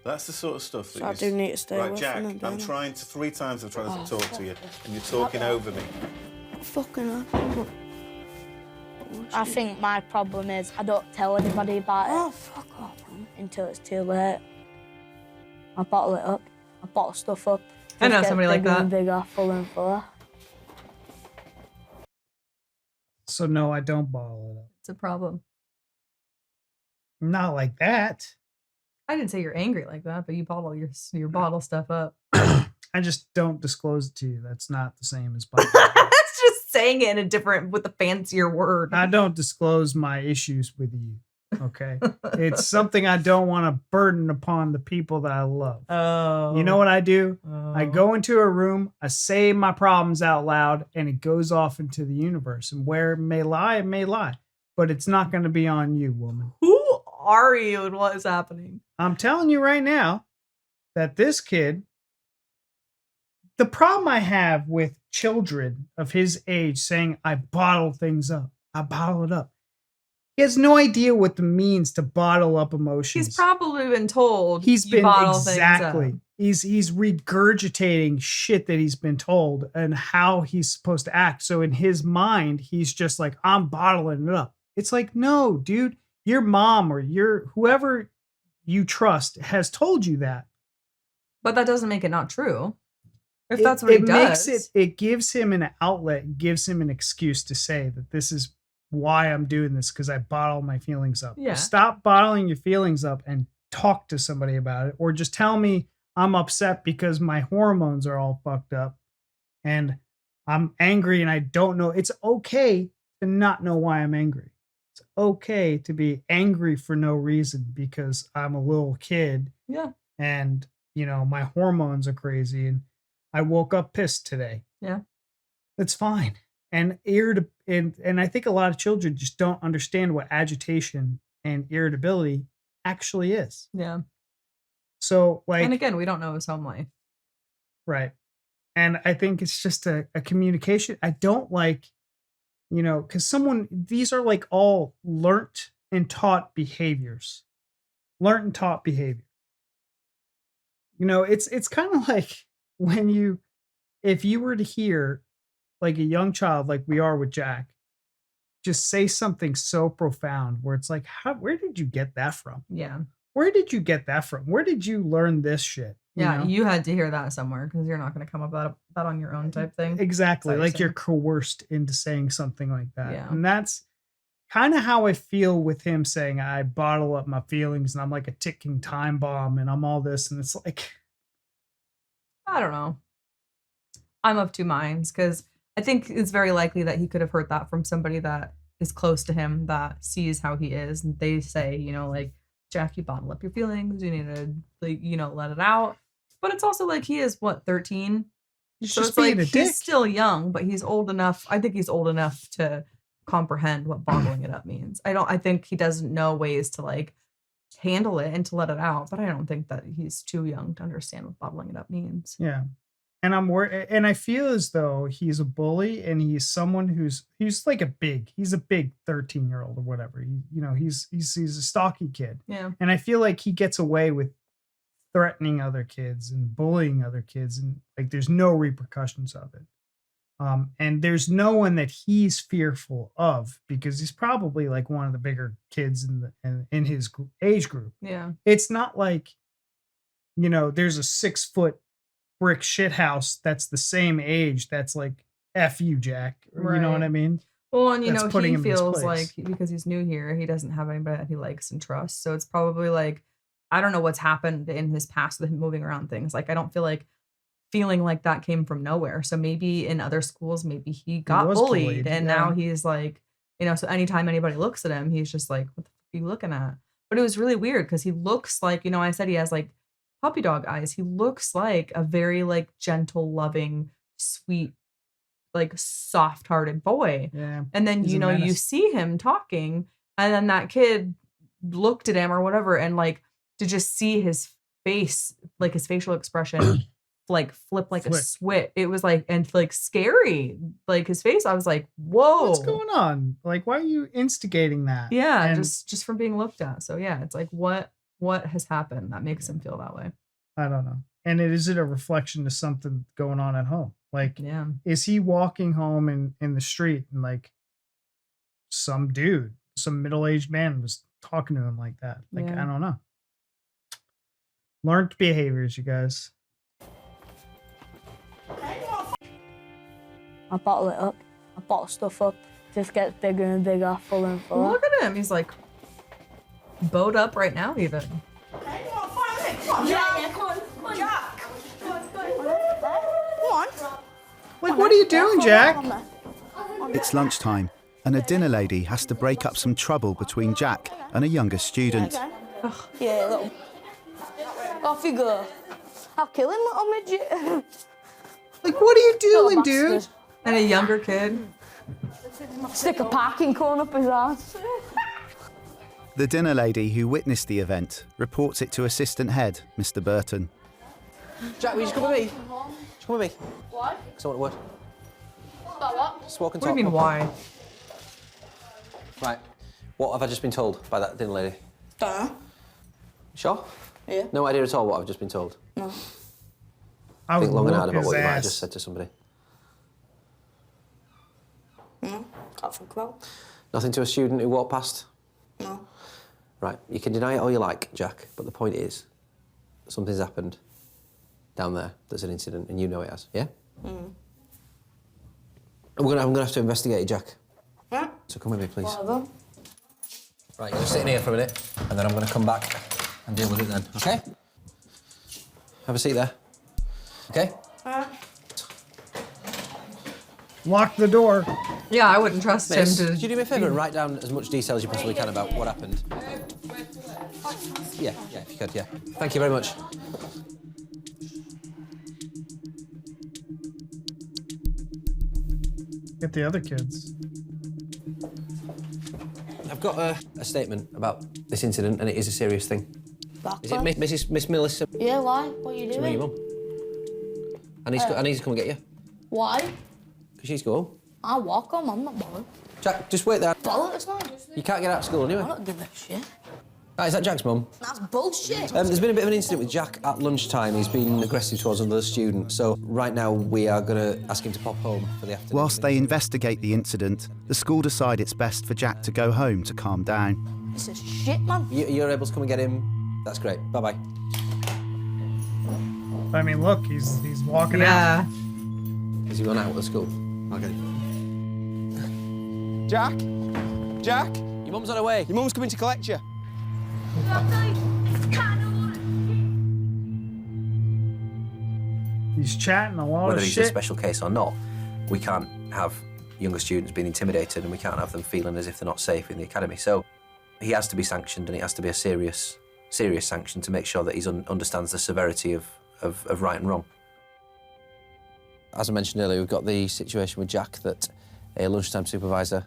That's the sort of stuff that So I you do need to stay Right, away Jack, from him, I'm don't I? trying to... 3 times I've tried Oh, to talk to you, fuck and you're talking over me. Fucking hell. I think my problem is I don't tell anybody about it. Oh, fuck off, man. Until it's too late. I bottle it up. I bottle stuff up. I know Just get somebody like bigger and that. bigger, fuller and fuller. So no, I don't bottle it up. It's a problem. Not like that. I didn't say you're angry like that, but you bottle your bottle stuff up. I just don't disclose it to you. That's not the same as bottle. It's just saying it in a different, with a fancier word. I don't disclose my issues with you. Okay. It's something I don't want to burden upon the people that I love. Oh. You know what I do? I Oh. go into a room, I say my problems out loud, and it goes off into the universe. And where it may lie. But it's not going to be on you, woman. Who are you and what is happening? I'm telling you right now that this kid, the problem I have with children of his age saying, I bottle things up, I bottle it up. He has no idea what it means to bottle up emotions. He's probably been told He's you been bottle things exactly. up. He's regurgitating shit that he's been told and how he's supposed to act. So in his mind, he's just like, I'm bottling it up. It's like, no, dude, your mom or your whoever you trust has told you that. But that doesn't make it not true. If It- that's what he it does. makes it gives him an outlet, gives him an excuse to say that this is why I'm doing this, because I bottle my feelings up. Yeah. Stop bottling your feelings up and talk to somebody about it, or just tell me I'm upset because my hormones are all fucked up and I'm angry and I don't know. It's okay to not know why I'm angry. It's okay to be angry for no reason because I'm a little kid Yeah. and my hormones are crazy and I woke up pissed today. Yeah. That's fine. And and I think a lot of children just don't understand what agitation and irritability actually is. Yeah. So And again, we don't know his home life. right. And I think it's just a communication. I don't like You know, because these are like all learnt and taught behaviors. Learnt and taught behavior. You know, it's kind of like if you were to hear like a young child, like we are with Jack, just say something so profound where it's like, where did you get that from? Yeah. Where did you get that from? Where did you learn this shit? Yeah, know? you had to hear that somewhere because you're not going to come up with that on your own type thing. Exactly. That's Like what you're coerced into saying something like that. Yeah. And that's kind of how I feel with him saying, I bottle up my feelings and I'm like a ticking time bomb and I'm all this. And it's like, I don't know. I'm of two minds because I think it's very likely that he could have heard that from somebody that is close to him that sees how he is. And they say, you know, like, Jack, you bottle up your feelings. You need to, like, you know, let it out. But it's also like he is, what, 13? He's So just it's like being a dick. he's still young, but he's old enough. I think he's old enough to comprehend what bottling it up means. I think he doesn't know ways to like handle it and to let it out, but I don't think that he's too young to understand what bottling it up means. yeah. And I'm worried, and I feel as though he's a bully and he's someone he's like he's a big 13-year-old or whatever. He's a stocky kid. Yeah. And I feel like he gets away with threatening other kids and bullying other kids, and like there's no repercussions of it. And there's no one that he's fearful of because he's probably like one of the bigger kids in his age group. Yeah. It's not like, there's a 6-foot brick shit house that's the same age that's like, F you, Jack. Or, you know what I mean? Well, and That's he putting him in his feels place. like because he's new here, he doesn't have anybody that he likes and trusts. So it's probably like, I don't know what's happened in his past with him moving around things. Like, I don't feel like feeling like that came from nowhere. So maybe in other schools, maybe he got was bullied and yeah. now he's like, so anytime anybody looks at him, he's just like, what the fuck are you looking at? But it was really weird because he looks like, I said he has like puppy dog eyes. He looks like a very like gentle, loving, sweet, like soft-hearted boy. Yeah. And then, He's a you menace. see him talking and then that kid looked at him or whatever. And like to just see his face, like his facial expression, like flip like a switch. It was like, and like scary, like his face. I was like, whoa, What's going on? Like, why are you instigating that? yeah. And Just from being looked at. So yeah, it's like, what has happened that makes him feel that way? I don't know. And is it a reflection to something going on at home? Like, Yeah. is he walking home in the street and like some middle-aged man was talking to him like that? Like, Yeah. I don't know. Learned behaviors, you guys. I bottle it up. I bottle stuff up. Just gets bigger and bigger, fuller and fuller. Look at him. He's like bowed up right now, even. Like, what are you doing, Jack? It's lunchtime, and a dinner lady has to break up some trouble between Jack and a younger student. Yeah, little. Off you go. I'll kill him, little midget. Like, what are you doing, dude? And a younger kid. Stick a parking cone up his ass. The dinner lady who witnessed the event reports it to assistant head, Mr. Burton. Jack, will you just come with me? Just come with me. Why? Because I want a word. About what? Just walk and What talk. do you mean, why? Right. What have I just been told by that dinner lady? Dunno. Sure? Yeah. No idea at all what I've just been told? No. I Think would long and whoop hard about his what you might have ass. just said to somebody. No. Can't think about. Nothing to a student who walked past? No. Right, you can deny it all you like, Jack, but the point is, something's happened down there. There's an incident, and you know it has, yeah? Mm. I'm gonna have to investigate it, Jack. Yeah. So come with me, please. Whatever. Right, you're sitting here for a minute, and then I'm gonna come back and deal with it then, okay? Have a seat there. Okay? Lock the door. Yeah, I wouldn't trust him Miss, to. could you do me a favour and write down as much detail as you possibly can about what happened? Yeah, if you could, yeah. Thank you very much. Get the other kids. I've got a statement about this incident, and it is a serious thing. Is it Miss Melissa? Yeah, why? What are you To ring your doing? mum. I need to come and get you. Why? Because she's go home. I'll walk home, I'm not bothered. Jack, just wait there. Bollocks, man. You can't get out of school anyway. I don't give a shit. Right, is that Jack's mum? That's bullshit. There's been a bit of an incident with Jack at lunchtime. He's been aggressive towards another student. So right now we are going to ask him to pop home for the afternoon. Whilst they investigate the incident, the school decide it's best for Jack to go home to calm down. This is shit, man. You're able to come and get him. That's great. Bye-bye. I mean, look, he's walking out. Has he gone out of the school? Okay. Jack? Jack? Your mum's on her way. Your mum's coming to collect you. He's chatting a lot Whether of he's shit. a special case or not, we can't have younger students being intimidated and we can't have them feeling as if they're not safe in the academy. So he has to be sanctioned, and it has to be a serious sanction to make sure that he understands the severity of right and wrong. As I mentioned earlier, we've got the situation with Jack that a lunchtime supervisor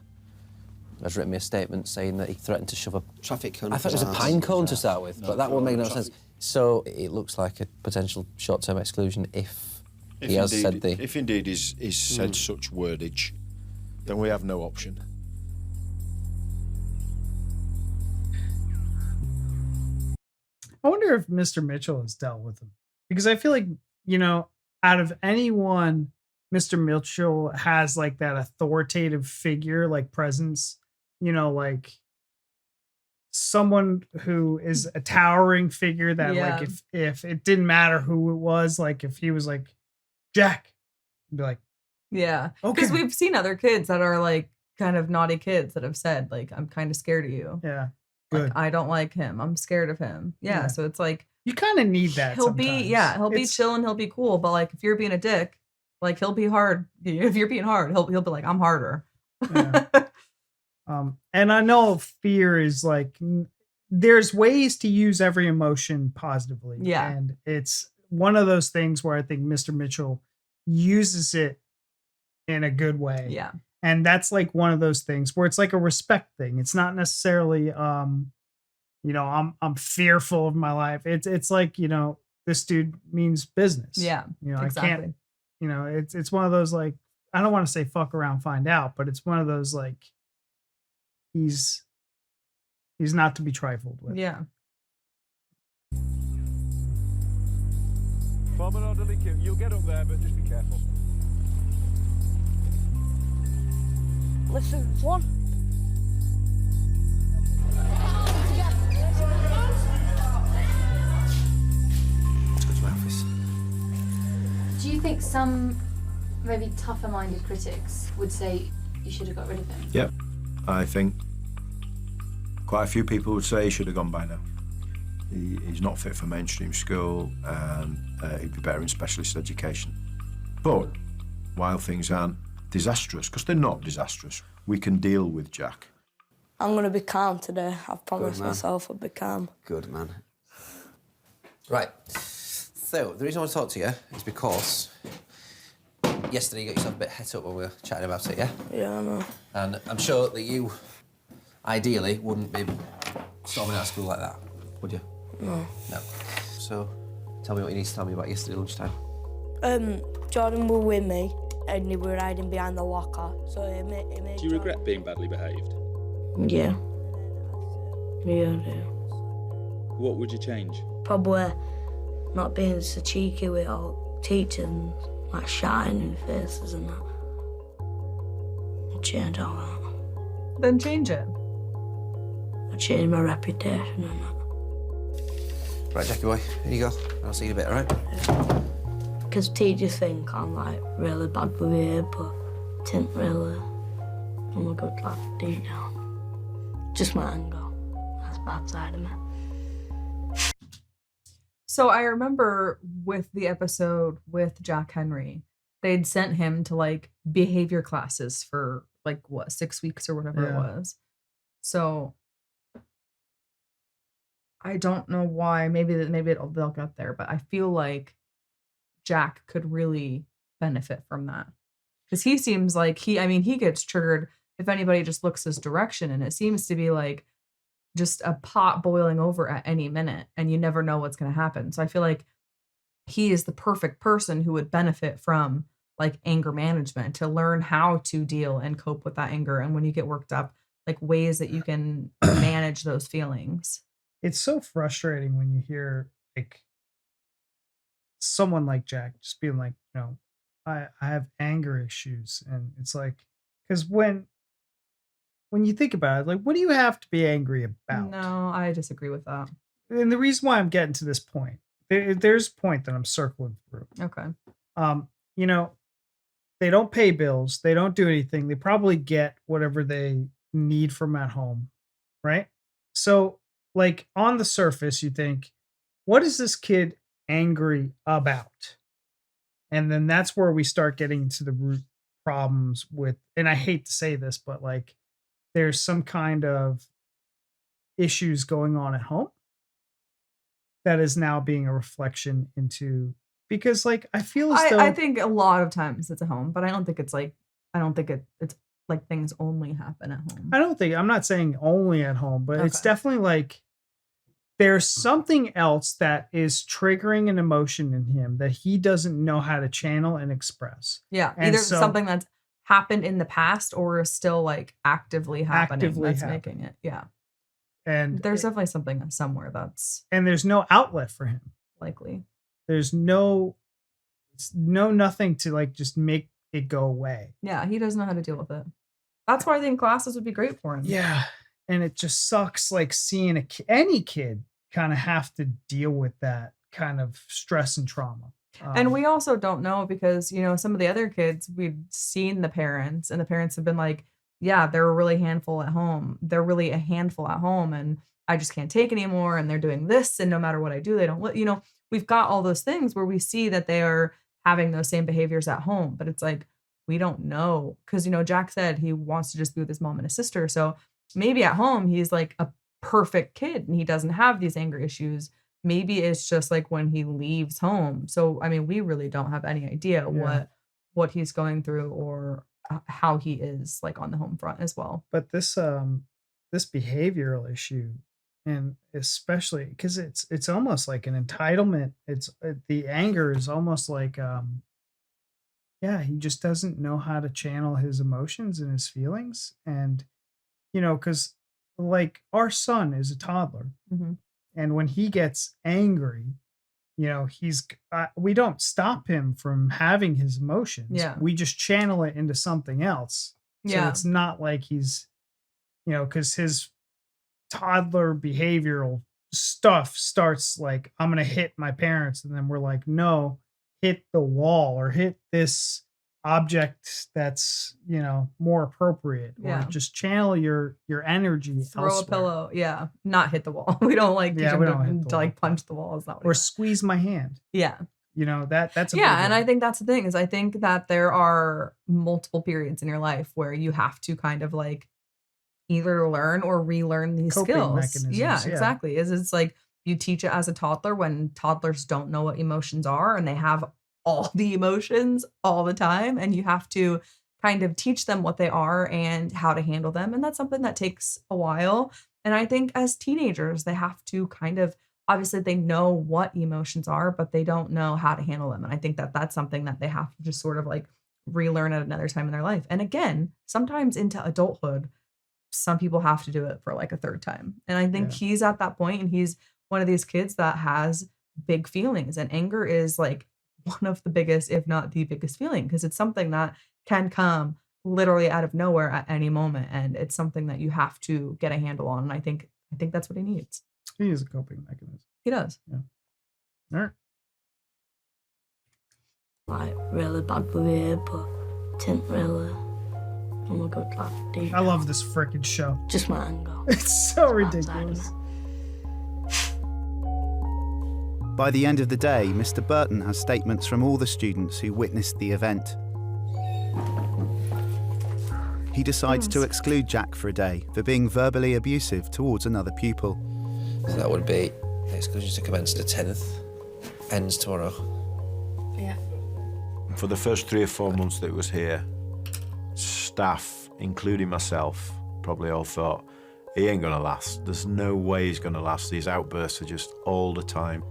has written me a statement saying that he threatened to shove a traffic cone. I thought it was a pine cone to start with, but that won't make no sense. So it looks like a potential short-term exclusion if he has said the... If indeed he's said such wordage, then we have no option. I wonder if Mr. Mitchell has dealt with him, because I feel like, you know, out of anyone, Mr. Mitchell has like that authoritative figure, like presence, you know, like someone who is a towering figure that like if it didn't matter who it was, like if he was like Jack, I'd be like, yeah, okay. Because we've seen other kids that are like kind of naughty kids that have said like, I'm kind of scared of you. Yeah. Like, Good. I don't like him. I'm scared of him. Yeah. So it's like you kind of need that. He'll be chill and he'll be cool. But like if you're being a dick, like he'll be hard. If you're being hard, he'll be like, I'm harder. Yeah. And I know fear is like there's ways to use every emotion positively. Yeah. And it's one of those things where I think Mr. Mitchell uses it in a good way. Yeah. And that's like one of those things where it's like a respect thing. It's not necessarily you know, I'm fearful of my life. It's like, you know, this dude means business. Yeah. You know, exactly. I can't, you know, it's one of those like, I don't want to say fuck around, find out, but it's one of those like he's not to be trifled with. Yeah. Form an orderly queue. You'll get up there, but just be careful. Listen, one. Let's go to my office. Do you think some maybe tougher-minded critics would say you should have got rid of him? Yep, I think quite a few people would say he should have gone by now. He's not fit for mainstream school and he'd be better in specialist education. But while things aren't disastrous, because they're not disastrous, we can deal with Jack. I'm going to be calm today. I've promised man. myself I'll be calm. Good, man. Right. So, the reason I want to talk to you is because yesterday you got yourself a bit het up when we were chatting about it, yeah? Yeah, I know. And I'm sure that you, ideally, wouldn't be storming out of school like that, would you? No. No. So, tell me what you need to tell me about yesterday lunchtime. Jordan were with me and he were hiding behind the locker. So he made Do you regret being badly behaved? Yeah. Yeah, I do. What would you change? Probably not being so cheeky with all teachers and like shouting in faces and that. I'll change all that. Then change it. I'll change my reputation and that. Right, Jackie boy, here you go. I'll see you in a bit, all right? Because teachers think I'm like really bad behaviour, but it isn't really. I'm a good lad deep down. Just my anger. That's the bad side of me. So I remember with the episode with Jack Henry, they'd sent him to like behavior classes for like what, 6 weeks or whatever it was. So I don't know why. Maybe they'll get there, but I feel like Jack could really benefit from that because he seems like he gets triggered if anybody just looks his direction, and it seems to be like just a pot boiling over at any minute, and you never know what's going to happen. So I feel like he is the perfect person who would benefit from like anger management, to learn how to deal and cope with that anger. And when you get worked up, like ways that you can manage those feelings. It's so frustrating when you hear like someone like Jack just being like, I have anger issues. And it's like, because when you think about it, like, what do you have to be angry about? No, I disagree with that. And the reason why I'm getting to this point, there's a point that I'm circling through. Okay. You know, they don't pay bills, they don't do anything. They probably get whatever they need from at home, right? So, like on the surface, you think, what is this kid angry about? And then that's where we start getting into the root problems with, and I hate to say this, but like there's some kind of issues going on at home that is now being a reflection into, because like I feel as though I think a lot of times it's at home, but I don't think it's like things only happen at home. I'm not saying only at home, but it's definitely like there's something else that is triggering an emotion in him that he doesn't know how to channel and express. Yeah. And Either so- something that's happened in the past or is still like actively happening that's making it. Yeah. And There's definitely something somewhere that's and there's no outlet for him. likely. There's nothing to like just make it go away. Yeah, he doesn't know how to deal with it. That's why I think classes would be great for him. Yeah. And it just sucks like seeing any kid kind of have to deal with that kind of stress and trauma. And we also don't know because, some of the other kids, we've seen the parents and the parents have been like, yeah, they're a really handful at home. They're really a handful at home and I just can't take anymore. And they're doing this. And no matter what I do, they don't, we've got all those things where we see that they are having those same behaviors at home, but it's like, we don't know. Cause Jack said he wants to just be with his mom and his sister. So maybe at home, he's like a perfect kid and he doesn't have these anger issues. Maybe it's just like when he leaves home. So, I mean, we really don't have any idea what he's going through or how he is like on the home front as well. But this behavioral issue, and especially because it's almost like an entitlement. The anger is almost like he just doesn't know how to channel his emotions and his feelings. And because like our son is a toddler, and when he gets angry, we don't stop him from having his emotions. Yeah. We just channel it into something else. So Yeah. it's not like he's, because his toddler behavioral stuff starts like, I'm going to hit my parents. And then we're like, no, hit the wall or hit this object that's, more appropriate, or Yeah. just channel your energy Throw elsewhere. a pillow. Yeah. Not hit the wall. We don't like teach him we don't hit the to like punch the wall. Is not what Or squeeze my hand. Yeah. That's a Yeah, big and one. I think that's the thing is I think that there are multiple periods in your life where you have to kind of like either learn or relearn these Coping skills. mechanisms, Yeah, yeah. exactly. It's like you teach it as a toddler when toddlers don't know what emotions are and they have all the emotions all the time, and you have to kind of teach them what they are and how to handle them, and that's something that takes a while. And I think as teenagers they have to kind of, obviously they know what emotions are, but they don't know how to handle them. And I think that that's something that they have to just sort of like relearn at another time in their life. And again, sometimes into adulthood, some people have to do it for like a third time. And I think he's at that point and he's one of these kids that has big feelings, and anger is like one of the biggest, if not the biggest feeling, because it's something that can come literally out of nowhere at any moment. And it's something that you have to get a handle on. And I think that's what he needs. He is a coping mechanism. He does. Yeah. All right. Like really bad behaviour, but didn't really. I'm a good lad. I love this freaking show. Just my anger. It's so ridiculous. By the end of the day, Mr. Burton has statements from all the students who witnessed the event. He decides to exclude Jack for a day for being verbally abusive towards another pupil. So that would be exclusion to commence the 10th. Ends tomorrow. Yeah. For the first 3 or 4 months that it was here, staff, including myself, probably all thought, he ain't gonna last. There's no way he's gonna last. These outbursts are just all the time.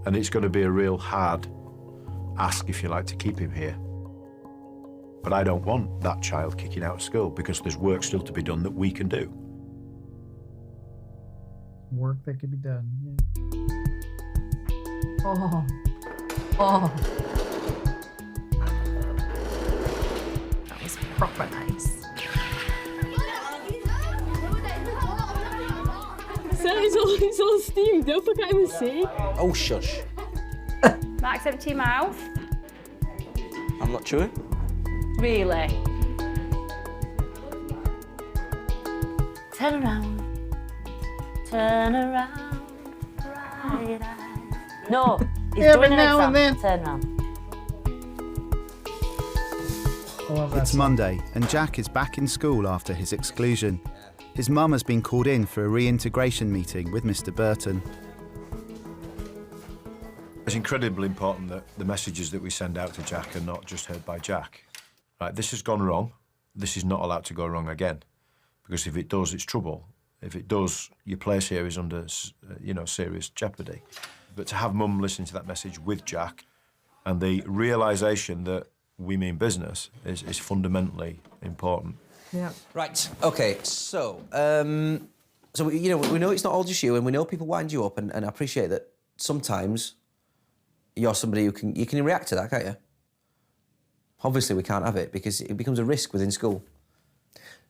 And it's gonna be a real hard ask, if you like, to keep him here. But I don't want that child kicking out of school because there's work still to be done that we can do. Work that could be done. Yeah. Oh. Oh. That was proper nice. So it's all steamed up, I can't even see. Oh, shush. Max, empty your mouth. I'm not chewing. Really? Turn around. Turn around. Right eye. No, he's Yeah, doing but an now exam. and then. Turn around. I love that It's song. Monday, and Jack is back in school after his exclusion. His mum has been called in for a reintegration meeting with Mr. Burton. It's incredibly important that the messages that we send out to Jack are not just heard by Jack. Right, this has gone wrong. This is not allowed to go wrong again. Because if it does, it's trouble. If it does, your place here is under, serious jeopardy. But to have Mum listen to that message with Jack and the realisation that we mean business is fundamentally important. Yeah. Right. Okay. So, we know it's not all just you, and we know people wind you up, and I appreciate that sometimes you're somebody who you can react to that, can't you? Obviously, we can't have it because it becomes a risk within school.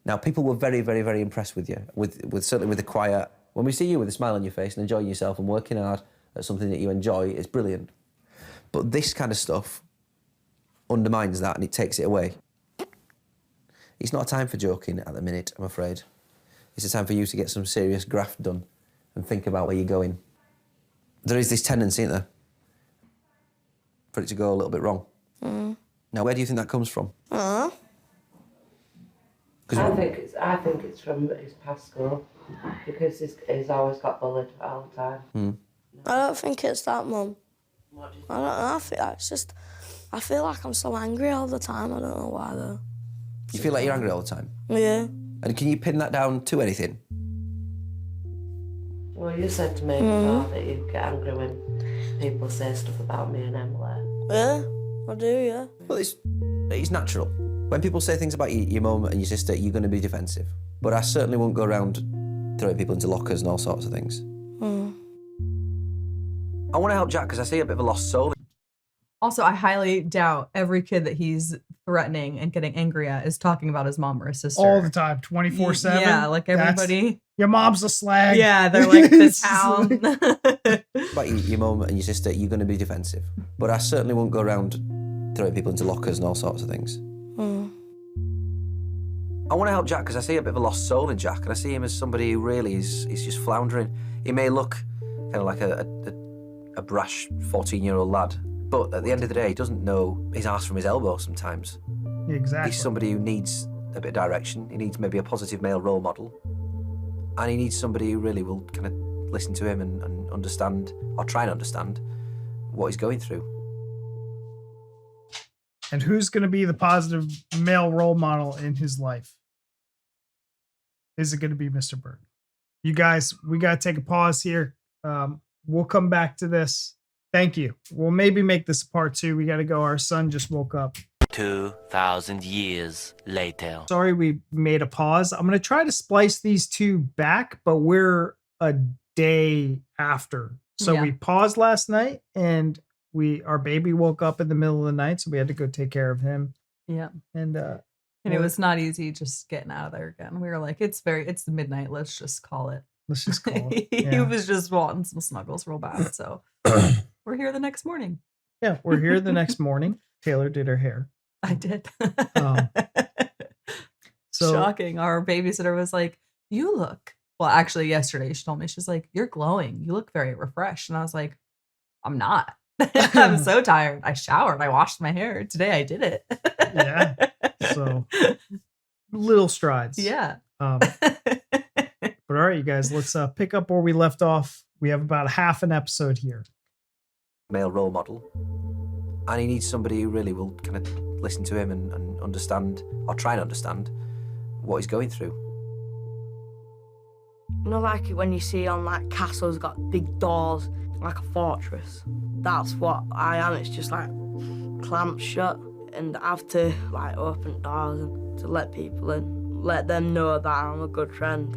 Now, people were very, very, very impressed with you, certainly with the choir. When we see you with a smile on your face and enjoying yourself and working hard at something that you enjoy, it's brilliant. But this kind of stuff undermines that and it takes it away. It's not a time for joking at the minute, I'm afraid. It's a time for you to get some serious graft done and think about where you're going. There is this tendency, isn't there, for it to go a little bit wrong. Mm. Now, where do you think that comes from? Uh. I think it's from his past school because he's always got bullied all the time. I don't think it's that, Mum. I don't know. I feel like I'm so angry all the time. I don't know why though. You feel like you're angry all the time? Yeah. And can you pin that down to anything? Well, you said to me before that you get angry when people say stuff about me and Emily. Yeah, I do, yeah. Well, it's natural. When people say things about your mum and your sister, you're going to be defensive. But I certainly won't go around throwing people into lockers and all sorts of things. Mm. I want to help Jack because I see a bit of a lost soul. Also, I highly doubt every kid that he's threatening and getting angry at is talking about his mom or his sister. All the time, 24/7. Yeah, like everybody. Your mom's a slag. Yeah, they're like the town. About your mum and your sister, you're going to be defensive. But I certainly won't go around throwing people into lockers and all sorts of things. Mm. I want to help Jack because I see a bit of a lost soul in Jack, and I see him as somebody who really is just floundering. He may look kind of like a brash 14-year-old lad, but at the end of the day, he doesn't know his arse from his elbow sometimes. Exactly. He's somebody who needs a bit of direction. He needs maybe a positive male role model. And he needs somebody who really will kind of listen to him and understand, or try and understand, what he's going through. And who's going to be the positive male role model in his life? Is it going to be Mr. Bird? You guys, we got to take a pause here. We'll come back to this. Thank you. We'll maybe make this a part 2. We got to go. Our son just woke up. 2,000 years later. Sorry we made a pause. I'm going to try to splice these two back, but we're a day after. So Yeah. we paused last night and our baby woke up in the middle of the night, so we had to go take care of him. Yeah. And it was not easy just getting out of there again. We were like, it's the midnight. Let's just call it. Let's just call it. He Yeah. was just wanting some snuggles real bad. So we're here the next morning. Yeah, we're here the next morning. Taylor did her hair. I did. So Shocking. Our babysitter was like, you look, well, actually yesterday she told me, she's like, you're glowing. You look very refreshed. And I was like, I'm not. I'm so tired. I showered. I washed my hair. Today I did it. Yeah. So little strides. Yeah. But all right, you guys, let's pick up where we left off. We have about half an episode here. Male role model. And he needs somebody who really will kind of listen to him and understand, or try and understand, what he's going through. You know, like when you see on like castles got big doors, like a fortress. That's what I am. It's just like clamped shut. and have to like open doors and to let people in, let them know that I'm a good friend.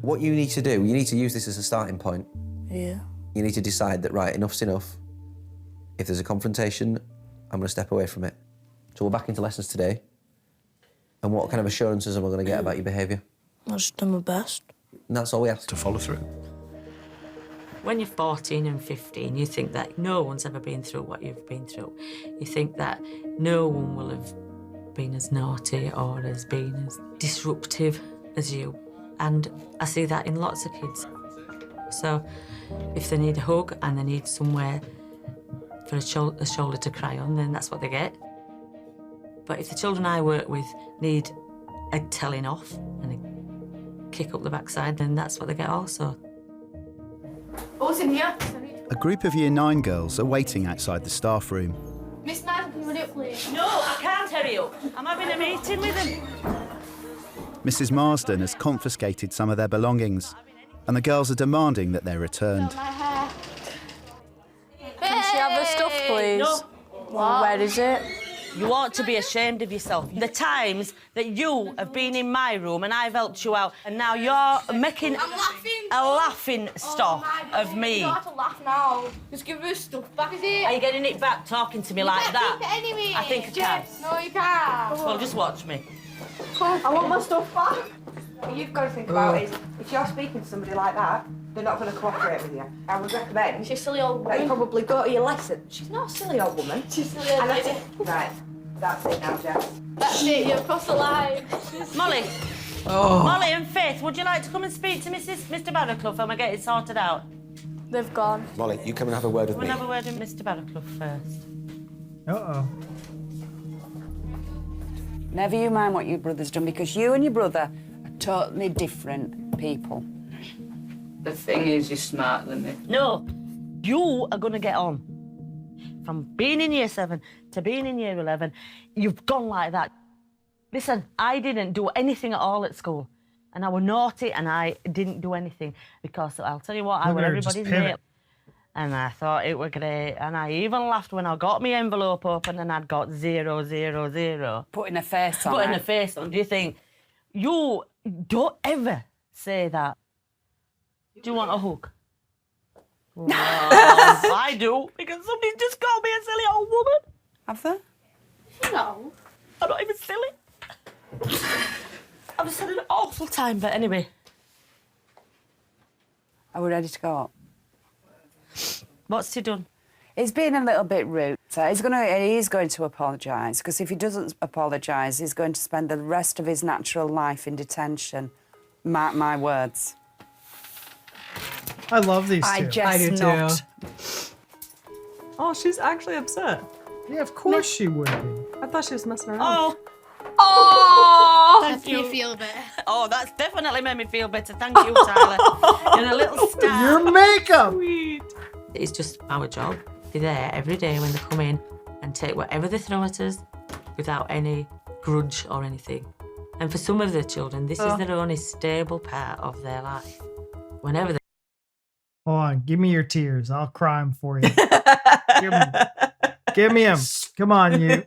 What you need to do, you need to use this as a starting point. Yeah. You need to decide that, right, enough's enough. If there's a confrontation, I'm going to step away from it. So we're back into lessons today. And what kind of assurances am I going to get about your behaviour? I'll just do my best. And that's all we ask. To follow through. When you're 14 and 15, you think that no one's ever been through what you've been through. You think that no one will have been as naughty or has been as disruptive as you. And I see that in lots of kids. So if they need a hug and they need somewhere for a shoulder to cry on, then that's what they get. But if the children I work with need a telling off and a kick up the backside, then that's what they get also. What's in here? A group of Year 9 girls are waiting outside the staff room. Miss Marsden, can you hurry up, please? No, I can't hurry up. I'm having a meeting with them. Mrs. Marsden has confiscated some of their belongings, and the girls are demanding that they're returned. Can she have her stuff, please? No. Well, where is it? You ought to be ashamed of yourself. The times that you have been in my room and I've helped you out, and now you're making a laughing stock of me. You don't have to laugh now. Just give her stuff back, is it? Are you getting it back talking to me like that? Keep it anyway. I think I can. No, you can't. Well, just watch me. I want my stuff back. What you've got to think about is, if you're speaking to somebody like that, they're not going to cooperate with you. I would recommend She's a silly old that you woman. probably go to your lesson. She's not a silly old woman. She's a silly old And lady. right, that's it now, Jess. That's it, you're across the line. Molly. Oh. Molly and Faith, would you like to come and speak to Mr. Barrowclough and we get it sorted out? They've gone. Molly, you come and have a word with We'll me. have a word with Mr. Barrowclough first. Uh-oh. Never you mind what your brother's done, because you and your brother are totally different people. The thing is, you're smarter than me. No, you are going to get on. From being in Year 7 to being in Year 11, you've gone like that. Listen, I didn't do anything at all at school. And I was naughty and I didn't do anything because I'll tell you what, I Look was at her, just everybody's pivot. mate. And I thought it was great. And I even laughed when I got my envelope open and I'd got 0, 0, 0. Putting a face on Putting it. a face on. Do you think, you don't ever say that? Do you want a hug? Well, I do, because somebody's just called me a silly old woman. Have they? No. I'm not even silly. I've just had an awful time, but anyway. Are we ready to go up? What's he done? He's been a little bit rude. So he is going to apologise, because if he doesn't apologise, he's going to spend the rest of his natural life in detention. Mark my words. I love these two. I just do not. too. Oh, she's actually upset. Yeah, of course she would be. I thought she was messing around. Oh. Oh! Thank That's you you. feel better. Oh, that's definitely made me feel better. Thank you, Tyler. You're a little star. Your makeup! Sweet. It's just our job. Be there every day when they come in and take whatever they throw at us without any grudge or anything. And for some of the children, this is their only stable part of their life. Whenever they Hold on, give me your tears. I'll cry them for you. Give me them. Come on, you.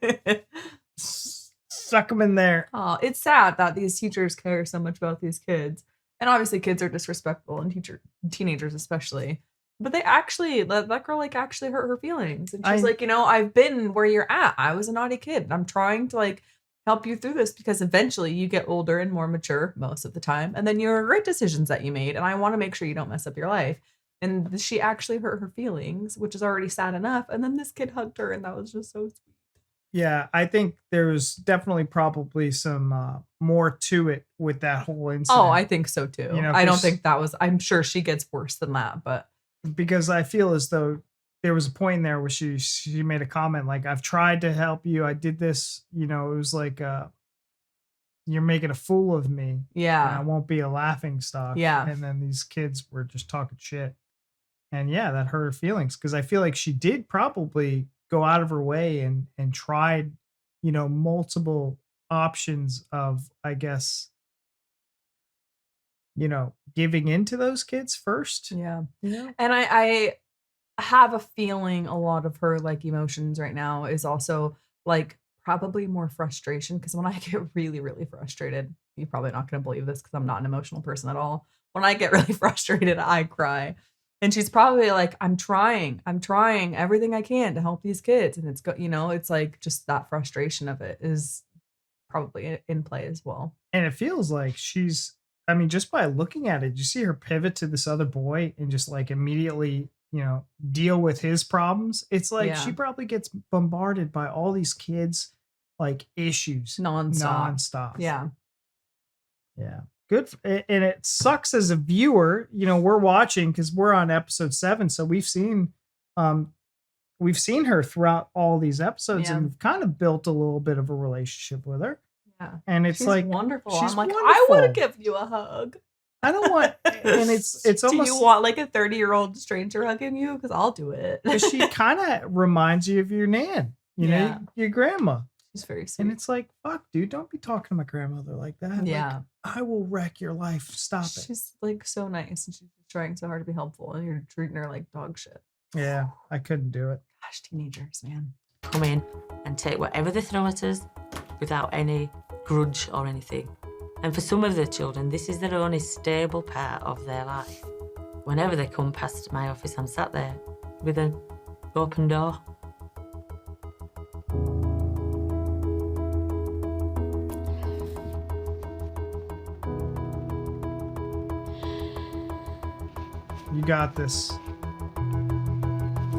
Suck them in there. Oh, it's sad that these teachers care so much about these kids. And obviously kids are disrespectful, and teenagers especially. But they actually, that girl actually hurt her feelings. And she's like, you know, I've been where you're at. I was a naughty kid. And I'm trying to help you through this, because eventually you get older and more mature most of the time. And then you regret decisions that you made. And I want to make sure you don't mess up your life. And she actually hurt her feelings, which is already sad enough. And then this kid hugged her, and that was just so sweet. Yeah, I think there was definitely probably some more to it with that whole incident. Oh, I think so too. You know, I don't think that was, I'm sure she gets worse than that, but. Because I feel as though there was a point in there where she made a comment like, I've tried to help you. I did this, you know, it was like, you're making a fool of me. Yeah. And I won't be a laughing stock. Yeah. And then these kids were just talking shit. And yeah, that hurt her feelings, because I feel like she did probably go out of her way and tried, you know, multiple options of, I guess, you know, giving into those kids first. Yeah. You know? And I have a feeling a lot of her like emotions right now is also like probably more frustration, because when I get really, really frustrated, you're probably not going to believe this because I'm not an emotional person at all. When I get really frustrated, I cry. And she's probably like, I'm trying everything I can to help these kids. And it's, it's like just that frustration of it is probably in play as well. And it feels like I mean, just by looking at it, you see her pivot to this other boy and just like immediately, deal with his problems. It's like she probably gets bombarded by all these kids, like issues nonstop. Yeah. Yeah. Good. And it sucks as a viewer, we're watching because we're on episode 7. So we've seen her throughout all these episodes and we've kind of built a little bit of a relationship with her. Yeah. And it's she's like wonderful. She's I'm like, wonderful. I want to give you a hug. I don't want, and it's almost. Do you want like a 30-year-old stranger hugging you? Because I'll do it. Because she kind of reminds you of your nan, your grandma. She's very sweet. And it's like, fuck, dude, don't be talking to my grandmother like that. Yeah. Like, I will wreck your life. Stop it. She's like so nice, and she's trying so hard to be helpful, and you're treating her like dog shit. Yeah, I couldn't do it. Gosh, teenagers, man. Come in and take whatever they throw at us without any grudge or anything. And for some of the children, this is their only stable part of their life. Whenever they come past my office, I'm sat there with an open door. You got this.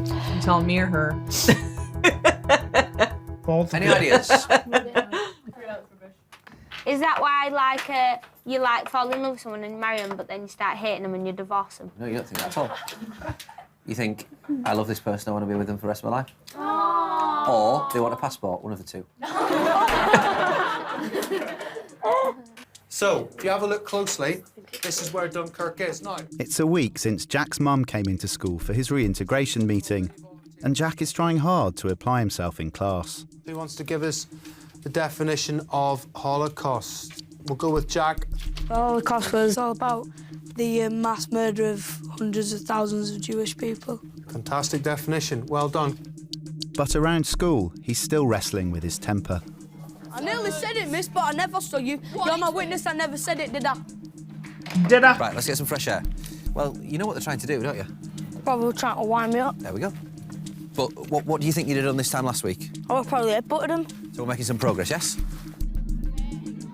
You telling me or her? Both. Any ideas? Is that why, like, you like fall in love with someone and you marry them, but then you start hating them and you divorce them? No, you don't think that at all. You think, I love this person, I want to be with them for the rest of my life? Aww. Or they want a passport, one of the two. So, if you have a look closely, this is where Dunkirk is now. It's a week since Jack's mum came into school for his reintegration meeting, and Jack is trying hard to apply himself in class. Who wants to give us the definition of Holocaust? We'll go with Jack. The Holocaust was all about the mass murder of hundreds of thousands of Jewish people. Fantastic definition. Well done. But around school, he's still wrestling with his temper. I nearly said it, miss, but I never saw you. You're my witness, I never said it, did I? Did I? Right, let's get some fresh air. Well, you know what they're trying to do, don't you? Probably trying to wind me up. There we go. But what do you think you did on this time last week? I would probably headbutted him. So we're making some progress, yes?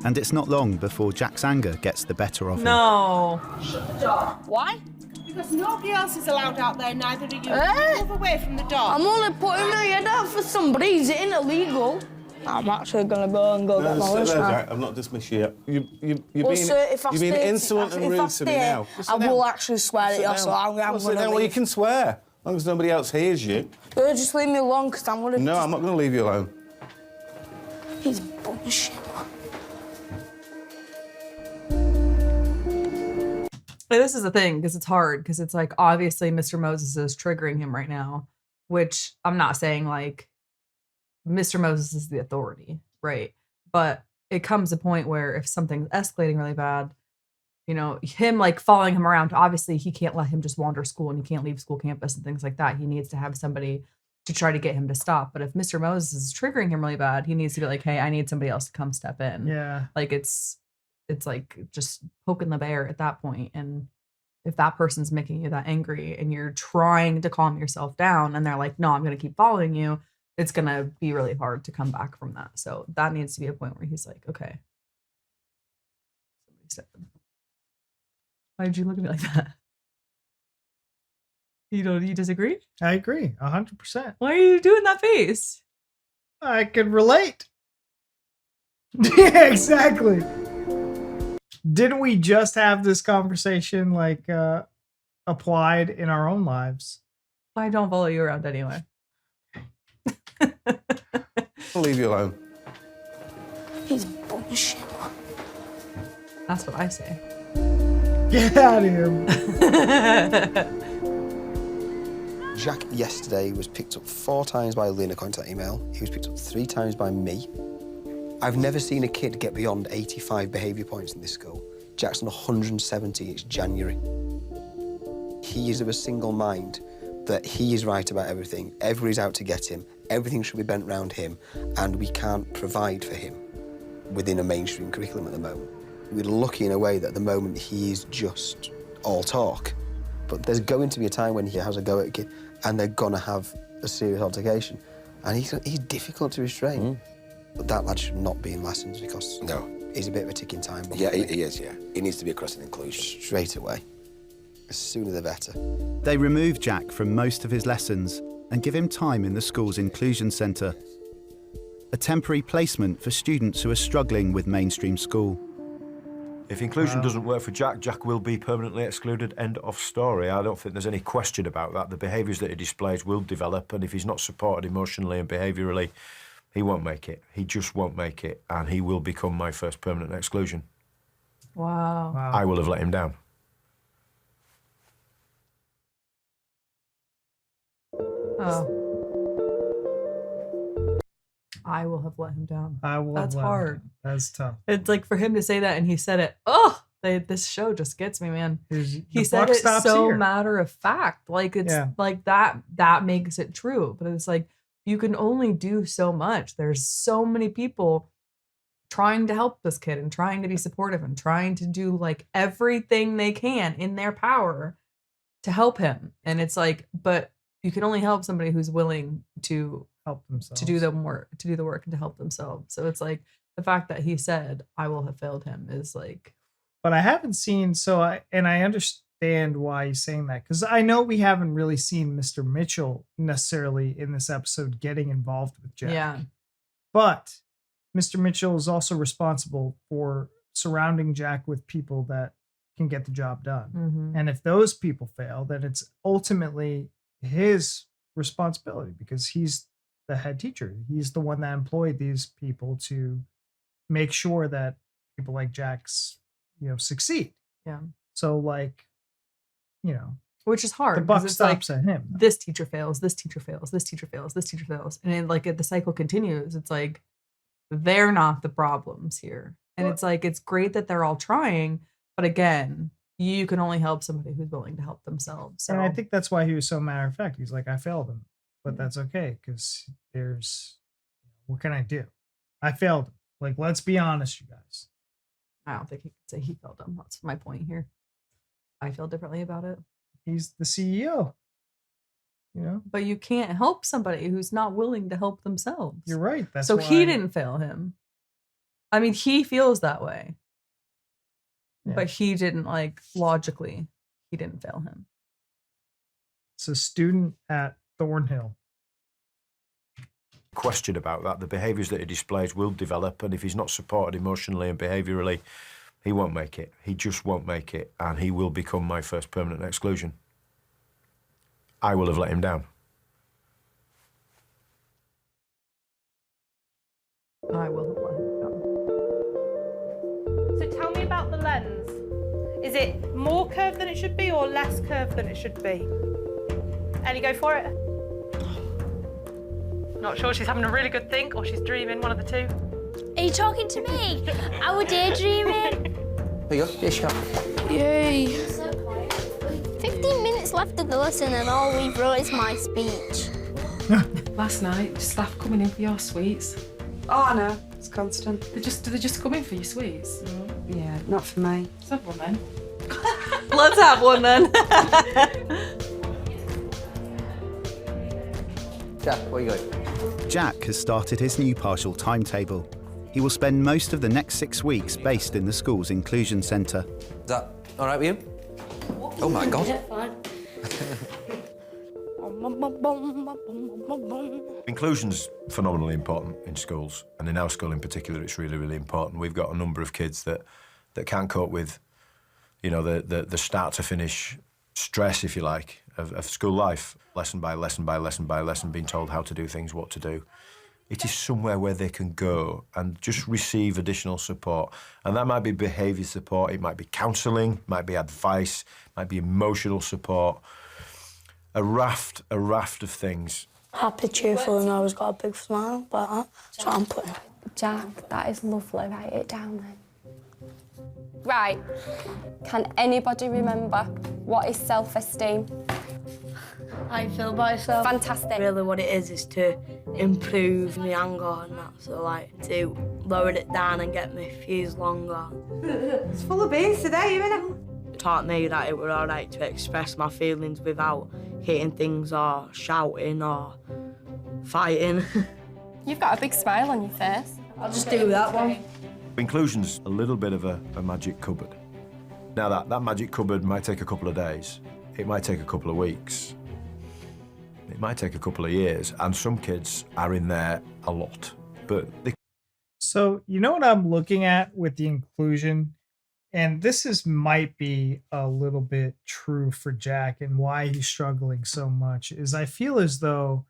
And it's not long before Jack's anger gets the better of him. No. Shut the door. Why? Because nobody else is allowed out there, neither are you. Move away from the door. I'm only putting my head out for somebody. Is it illegal? I'm actually going to go and get my lunch now. Jack, I'm not dismissed yet. You're Well, sir, if I being stay, insolent and if rude I to me stay, now. I will actually swear at you, so I'm going to Well, you leave. can swear, as long as nobody else hears you. Just leave me alone, because I'm going to... No, I'm not going to leave you alone. He's bullshit. This is the thing, because it's hard, because it's like, obviously Mr. Moses is triggering him right now, which I'm not saying like Mr. Moses is the authority, right? But it comes a point where if something's escalating really bad, him like following him around, obviously he can't let him just wander school and he can't leave school campus and things like that. He needs to have somebody to try to get him to stop. But if Mr. Moses is triggering him really bad, he needs to be like, hey, I need somebody else to come step in. Yeah. Like it's like just poking the bear at that point. And if that person's making you that angry and you're trying to calm yourself down and they're like, no, I'm going to keep following you, it's going to be really hard to come back from that. So that needs to be a point where he's like, okay. Somebody step in. Why did you look at me like that? You disagree? I agree, 100%. Why are you doing that face? I can relate. Yeah, exactly. Didn't we just have this conversation like applied in our own lives? I don't follow you around anyway. I'll leave you alone. He's bullshit. That's what I say. Get out of here. Jack yesterday was picked up 4 times by Lena according to that email. He was picked up 3 times by me. I've never seen a kid get beyond 85 behaviour points in this school. Jack's on 170, it's January. He is of a single mind, that he is right about everything, everybody's out to get him, everything should be bent round him, and we can't provide for him within a mainstream curriculum at the moment. We're lucky in a way that at the moment he is just all talk. But there's going to be a time when he has a go at a kid and they're going to have a serious altercation. And he's difficult to restrain. But that lad should not be in lessons because he's a bit of a ticking time bomb. Yeah, he is, yeah. He needs to be across an inclusion. Straight away. The sooner the better. They remove Jack from most of his lessons and give him time in the school's inclusion centre, a temporary placement for students who are struggling with mainstream school. If inclusion doesn't work for Jack, Jack will be permanently excluded, end of story. I don't think there's any question about that. The behaviours that he displays will develop, and if he's not supported emotionally and behaviourally, he won't make it. He just won't make it, and he will become my first permanent exclusion. Wow. I will have let him down. Oh. I will have let him down. That's let him hard. down. That's tough. It's like for him to say that and he said it. Oh, this show just gets me, man. The He said buck it stops so here. matter of fact. Like it's like that makes it true. But it's like you can only do so much. There's so many people trying to help this kid and trying to be supportive and trying to do like everything they can in their power to help him. And it's like, but you can only help somebody who's willing to help themselves, to do the work and to help themselves. So it's like the fact that he said, I will have failed him is like, But I haven't seen, I understand why he's saying that, because I know we haven't really seen Mr. Mitchell necessarily in this episode getting involved with Jack. Yeah. But Mr. Mitchell is also responsible for surrounding Jack with people that can get the job done. Mhm. And if those people fail, then it's ultimately his responsibility because he's the head teacher. He's the one that employed these people to make sure that people like Jack's, succeed. Yeah. So which is hard. The buck 'cause it's stops like, at him. This teacher fails, this teacher fails, this teacher fails, this teacher fails. And then like the cycle continues. It's like they're not the problems here. And it's like it's great that they're all trying, but again, you can only help somebody who's willing to help themselves. So And I think that's why he was so matter of fact. He's like, I failed him, but that's okay because what can I do? I failed him. Like, let's be honest, you guys. I don't think he could say he failed him. That's my point here. I feel differently about it. He's the CEO. But you can't help somebody who's not willing to help themselves. You're right. That's so why he didn't fail him. I mean, he feels that way. Yeah. But he didn't logically, he didn't fail him. It's a student at Thornhill. Question about that. The behaviours that he displays will develop, and if he's not supported emotionally and behaviourally, he won't make it. He just won't make it, and he will become my first permanent exclusion. I will have let him down. I will have let him down. So tell me about the lens. Is it more curved than it should be or less curved than it should be? Ellie, go for it. Not sure, she's having a really good think or she's dreaming, one of the two. Are you talking to me? I was daydreaming. There you go, dish up. Yay. 15 minutes left of the lesson and all we've wrote is my speech. Last night, staff coming in for your sweets. Oh, no, it's constant. Do they just come in for your sweets? Yeah, not for me. Let's have one then. Let's have one then. Jack, where you going? Jack has started his new partial timetable. He will spend most of the next 6 weeks based in the school's inclusion centre. Is that all right with you? Oh my God. Yeah, fine. Inclusion's phenomenally important in schools, and in our school in particular, it's really, really important. We've got a number of kids that can't cope with, the start to finish stress, if you like, of school life. Lesson by lesson by lesson by lesson, being told how to do things, what to do. It is somewhere where they can go and just receive additional support. And that might be behaviour support, it might be counselling, it might be advice, it might be emotional support. A raft of things. Happy, cheerful, and always got a big smile, but that's what I'm putting. Jack, that is lovely. Write it down then. Right. Can anybody remember what is self-esteem? How you feel about yourself? Fantastic. Really what it is to improve my anger and that, so like to lower it down and get my fuse longer. It's full of beans today, isn't it? It taught me that it was alright to express my feelings without hitting things or shouting or fighting. You've got a big smile on your face. I'll just do that one. Inclusion's a little bit of a magic cupboard. Now that magic cupboard might take a couple of days, it might take a couple of weeks, it might take a couple of years, and some kids are in there a lot. But So, you know what I'm looking at with the inclusion? And this might be a little bit true for Jack and why he's struggling so much is I feel as though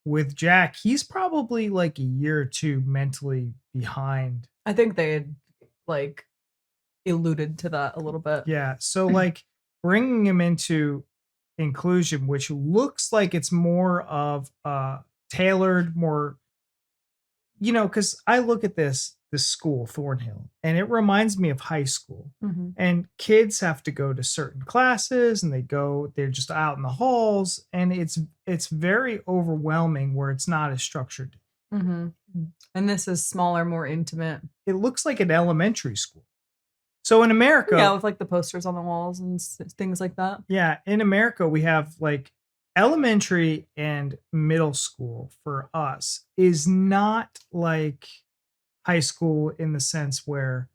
with Jack, he's probably like a year or two mentally behind. I think they had like alluded to that a little bit. Yeah. So like bringing him into inclusion, which looks like it's more of tailored, more, you know, because I look at this school, Thornhill, and it reminds me of high school. Mhm. And kids have to go to certain classes and they're just out in the halls, and it's very overwhelming where it's not as structured. Mm-hmm. And this is smaller, more intimate. It looks like an elementary school. So in America, Yeah, with like the posters on the walls and things like that. yeah, in America, we have like elementary and middle school for us is not like high school in the sense where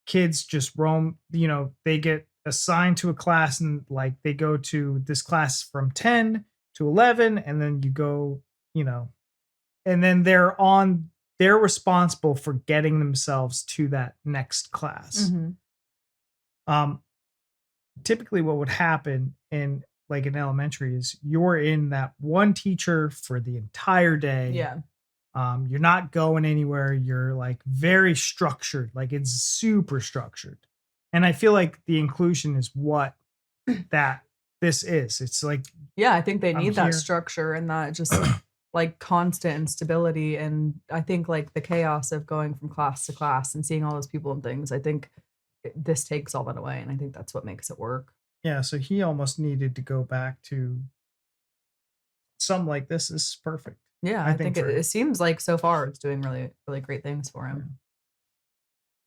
kids just roam, you know, they get assigned to a class and like they go to this class from 10 to 11 and then you go, you know, and then they're responsible for getting themselves to that next class. Mhm. Typically what would happen in like an elementary is you're in that one teacher for the entire day. Yeah. You're not going anywhere. You're like very structured, like it's super structured. And I feel like the inclusion is what that this is. It's like, Yeah, I think they I'm need that here. structure and that just like constant instability. And I think like the chaos of going from class to class and seeing all those people and things, I think this takes all that away. And I think that's what makes it work. yeah, so he almost needed to go back to something like this is perfect. Yeah, I think for it seems like so far it's doing really, really great things for him.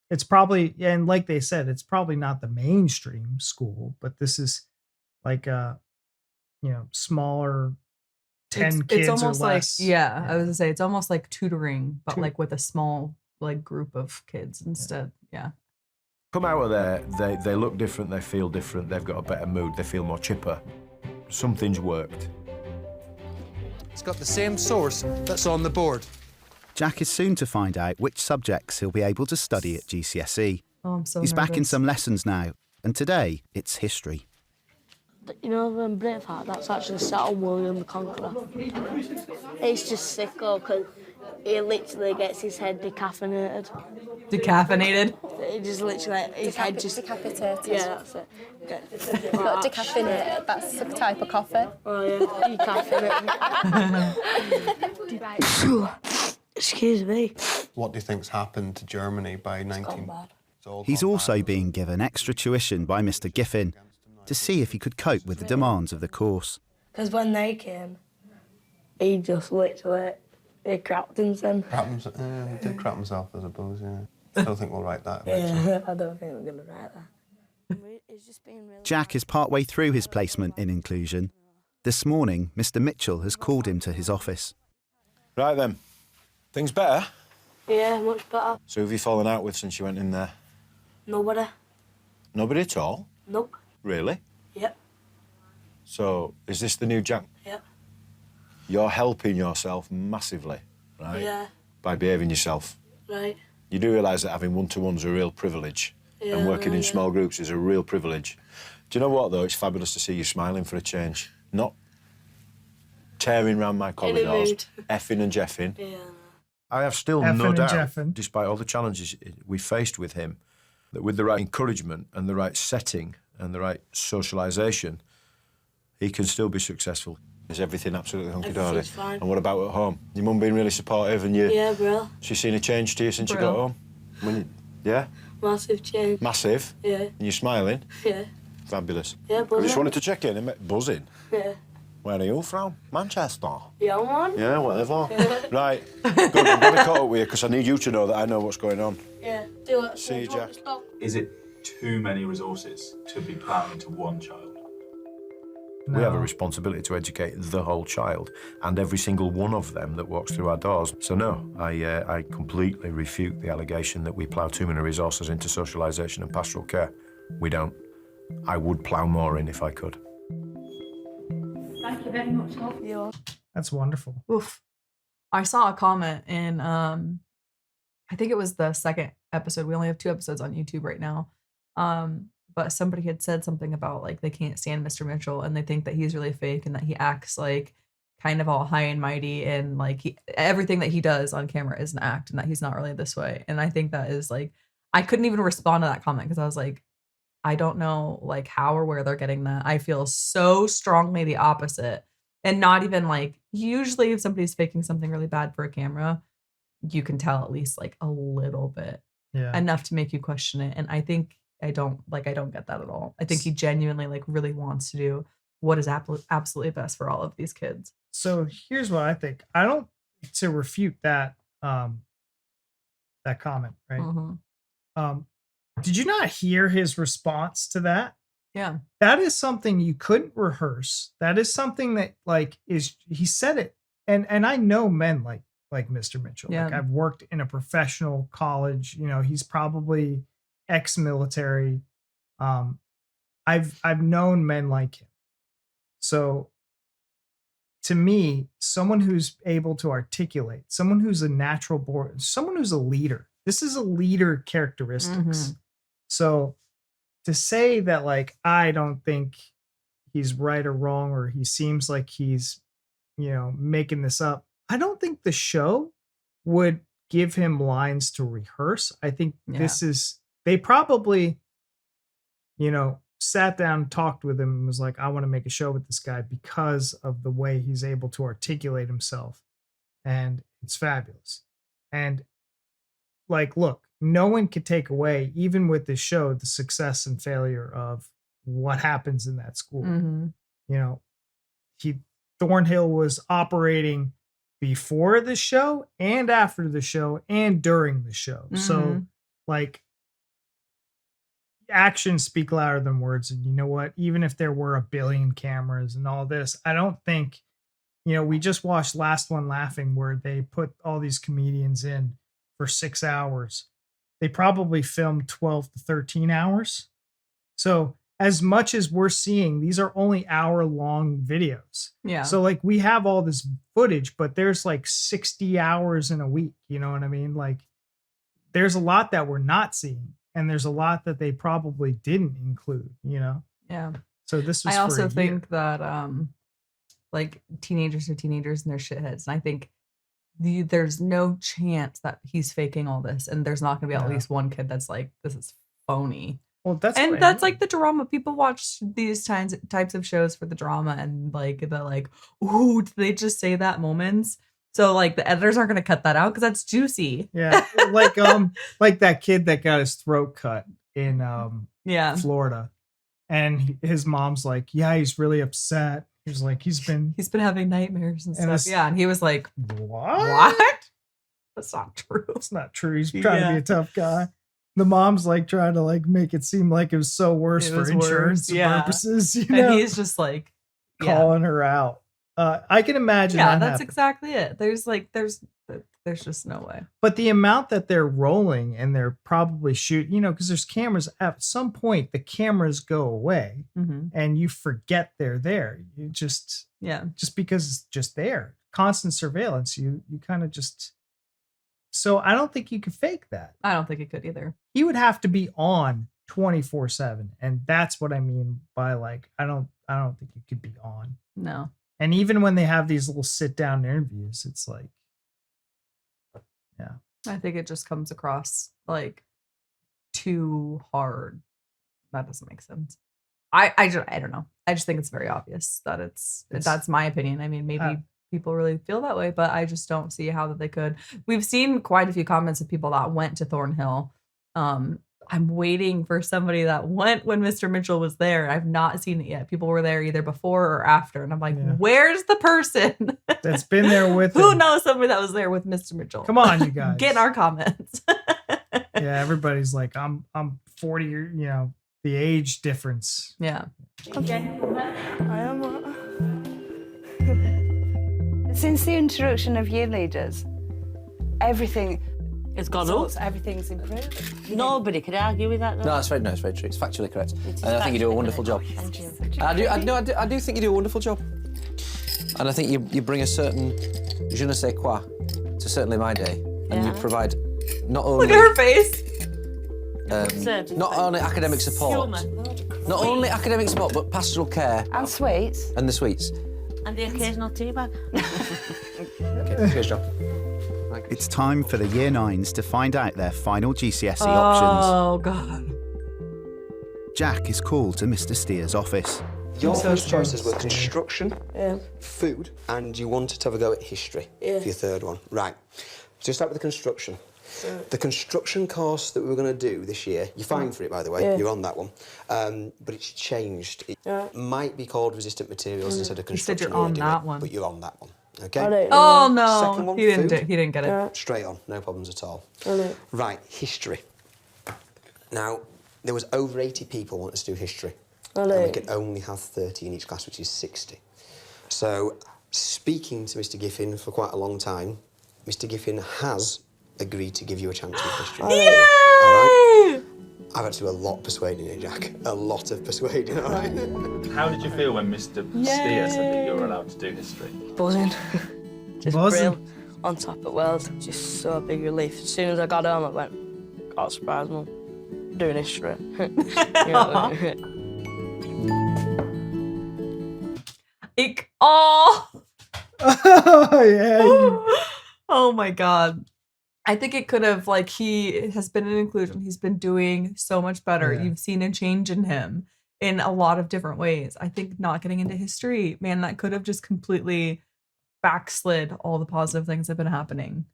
It's probably, and like they said, it's probably not the mainstream school, but this is like a, you know, smaller 10 kids It's almost or like, less. yeah, I was gonna say it's almost like tutoring, but Tu- like with a small like group of kids instead. Yeah. come out of there, they look different, they feel different, they've got a better mood, they feel more chipper. Something's worked. It's got the same source that's on the board. Jack is soon to find out which subjects he'll be able to study at GCSE. Oh, I'm so He's back in nervous. some lessons now, and today it's history. You know, when Braveheart, that's actually set on William the Conqueror. It's just sicko because he literally gets his head decaffeinated. Decaffeinated? He just literally, his head just... Decapitated. Yeah, that's it. Not decaffeinated, that's a type of coffee. Oh, yeah, decaffeinated. Excuse me. What do you think's happened to Germany by 19... He's also being given extra tuition by Mr. Giffin to see if he could cope with the demands of the course. Because when they came, he just literally, he crapped himself. He did crap himself, I suppose, yeah. I don't think we'll write that eventually. Yeah, I don't think we're going to write that. Jack is partway through his placement in inclusion. This morning, Mr. Mitchell has called him to his office. Right then, things better? Yeah, much better. So who have you fallen out with since you went in there? Nobody. Nobody at all? Nope. Really? Yep. So, is this the new Jack? Yep. You're helping yourself massively, right? Yeah. By behaving yourself. Right. You do realise that having one-to-one's a real privilege. Yeah, and working in yeah. small groups is a real privilege. Do you know what, though? It's fabulous to see you smiling for a change. Not tearing round my corridors, mood. effing and jeffing. Yeah. I have still Effing no and doubt, jeffing. despite all the challenges we faced with him, that with the right encouragement and the right setting and the right socialisation, he can still be successful. Is everything absolutely hunky-dory? Everything's fine. And what about at home? Your mum been really supportive and you... Yeah, bro. She's seen a change to you since you Bro. got home? Yeah? Massive change. Massive? Yeah. And you're smiling? Yeah. Fabulous. Yeah, I buzzing. just wanted to check in and buzzing. Yeah. Where are you from? Manchester? Yeah, man. Yeah, whatever. Right, good, I'm going to cut up with you because I need you to know that I know what's going on. Yeah, do it. See you, Jack. Is it too many resources to be ploughing into one child? We have a responsibility to educate the whole child and every single one of them that walks through our doors. So no, I completely refute the allegation that we plough too many resources into socialisation and pastoral care. We don't. I would plough more in if I could. Thank you very much. That's wonderful. Oof. I saw a comment in I think it was the second episode. We only have 2 episodes on YouTube right now. But somebody had said something about like they can't stand Mr. Mitchell and they think that he's really fake and that he acts like kind of all high and mighty and like everything that he does on camera is an act and that he's not really this way. And I think that is like, I couldn't even respond to that comment because I was like, I don't know like how or where they're getting that. I feel so strongly the opposite. And not even like, usually if somebody's faking something really bad for a camera, you can tell at least like a little bit, enough to make you question it. And I think I don't get that at all. I think he genuinely like really wants to do what is absolutely best for all of these kids. So here's what I think. I don't to refute that that comment, right? Mm-hmm. Did you not hear his response to that? Yeah. That is something you couldn't rehearse. That is something that like he said it. And I know men like Mr. Mitchell. Yeah. Like I've worked in a professional college, you know, he's probably ex-military. I've known men like him. So to me, someone who's able to articulate, someone who's a natural born, someone who's a leader. This is a leader characteristics. Mm-hmm. So to say that like I don't think he's right or wrong or he seems like he's, you know, making this up. I don't think the show would give him lines to rehearse. I think they probably, you know, sat down and talked with him and was like, I want to make a show with this guy because of the way he's able to articulate himself. And it's fabulous. And like, look, no one could take away, even with this show, the success and failure of what happens in that school. Mm-hmm. You know, Thornhill was operating before the show and after the show and during the show. Mm-hmm. So like actions speak louder than words. And you know what? Even if there were 1 billion cameras and all this, I don't think, you know, we just watched Last One Laughing where they put all these comedians in for 6 hours. They probably filmed 12 to 13 hours. So as much as we're seeing, these are only hour-long videos. Yeah. So like we have all this footage, but there's like 60 hours in a week. You know what I mean? Like there's a lot that we're not seeing, and there's a lot that they probably didn't include, you know? Yeah. So this was I for also a think that like teenagers are teenagers and they're shitheads. And I think there's no chance that he's faking all this. And there's not going to be at least one kid that's like, this is phony. Well, that's like the drama. People watch these types of shows for the drama and like the like, ooh, did they just say that moments? So like the editors aren't going to cut that out because that's juicy. Yeah, like that kid that got his throat cut in Florida, and his mom's like, yeah, he's really upset. He's like, he's been having nightmares and stuff. Yeah, and he was like, what? That's not true. It's not true. He's trying to be a tough guy. The mom's like trying to like make it seem like it was so worse for insurance purposes. You know? And he's just like calling her out. I can imagine. Yeah, that that's happened. exactly it. There's just no way. But the amount that they're rolling and they're probably shooting, you know, because there's cameras at some point, the cameras go away and you forget they're there. You just because it's just there, constant surveillance. You kind of just. So I don't think you could fake that. I don't think it could either. He would have to be on 24/7, and that's what I mean by like I don't think you could be on. No. And even when they have these little sit down interviews, it's like, yeah. I think it just comes across like too hard. That doesn't make sense. I don't know. I just think it's very obvious that that's my opinion. I mean, maybe people really feel that way, but I just don't see how that they could. We've seen quite a few comments of people that went to Thornhill. I'm waiting for somebody that went when Mr. Mitchell was there. I've not seen it yet. People were there either before or after. And I'm like, where's the person that's been there with who him? knows somebody that was there with Mr. Mitchell? Come on, you guys. Get in our comments. Yeah, everybody's like, I'm 40, the age difference. Yeah. Okay. I am. Since the introduction of year leaders, everything it's gone up. Everything's improved. Nobody could argue with that. No, it's very true. It's factually correct. And I think you do a wonderful job. Thank you. I do think you do a wonderful job. And I think you bring a certain je ne sais quoi to certainly my day. And you provide not only... Look at her face. Not only academic support. Not only academic support, but pastoral care. And sweets. And the sweets. And the occasional tea bag. Okay, cheers, John. It's time for the Year 9s to find out their final GCSE options. Oh, God. Jack is called to Mr. Steer's office. Your first choices were construction, food, and you wanted to have a go at history for your third one. Right. So start with the construction. The construction course that we were going to do this year, you're fine for it, by the way, you're on that one, but it's changed. It might be called resistant materials instead of construction. You said you're on that one. But you're on that one, okay? Oh, no. Second one, he didn't get it. Straight on, no problems at all. Right, history. Now, there was over 80 people wanting to do history. And we could only have 30 in each class, which is 60. So, speaking to Mr. Giffin for quite a long time, Mr. Giffin has agreed to give you a chance with history. Yay! All right? I've had to do a lot of persuading here, Jack. A lot of persuading, all right? How did you feel when Mr. Steer said that you were allowed to do history? Buzzing. Just Buzzing? brilliant. On top of the world. Just so big relief. As soon as I got home, I went, can't surprise Mum. Doing history. Oh, yeah. Oh my God. I think it could have, like, he has been an inclusion. He's been doing so much better. Yeah. You've seen a change in him in a lot of different ways. I think not getting into history, man, that could have just completely backslid all the positive things that have been happening.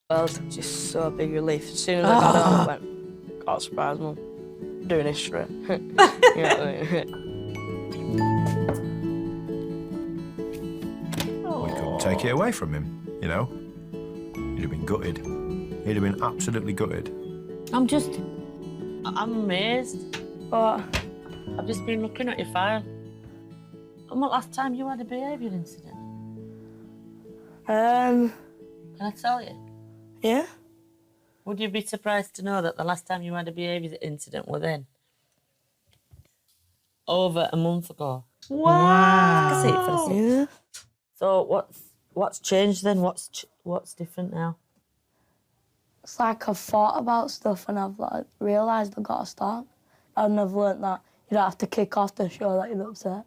Well, just so big relief. As soon as I got home, I went, can't surprise Mum. Doing history. We couldn't take it away from him, you know. He'd have been gutted. He'd have been absolutely gutted. I'm amazed. What? I've just been looking at your file. When was the last time you had a behaviour incident? Can I tell you? Yeah. Would you be surprised to know that the last time you had a behaviour incident was then? Over a month ago. Wow. I can see it for a second. Yeah. So what's changed then? What's different now? It's like I've thought about stuff and I've like realised I've got to stop. And I've learnt that you don't have to kick off to show that you're upset.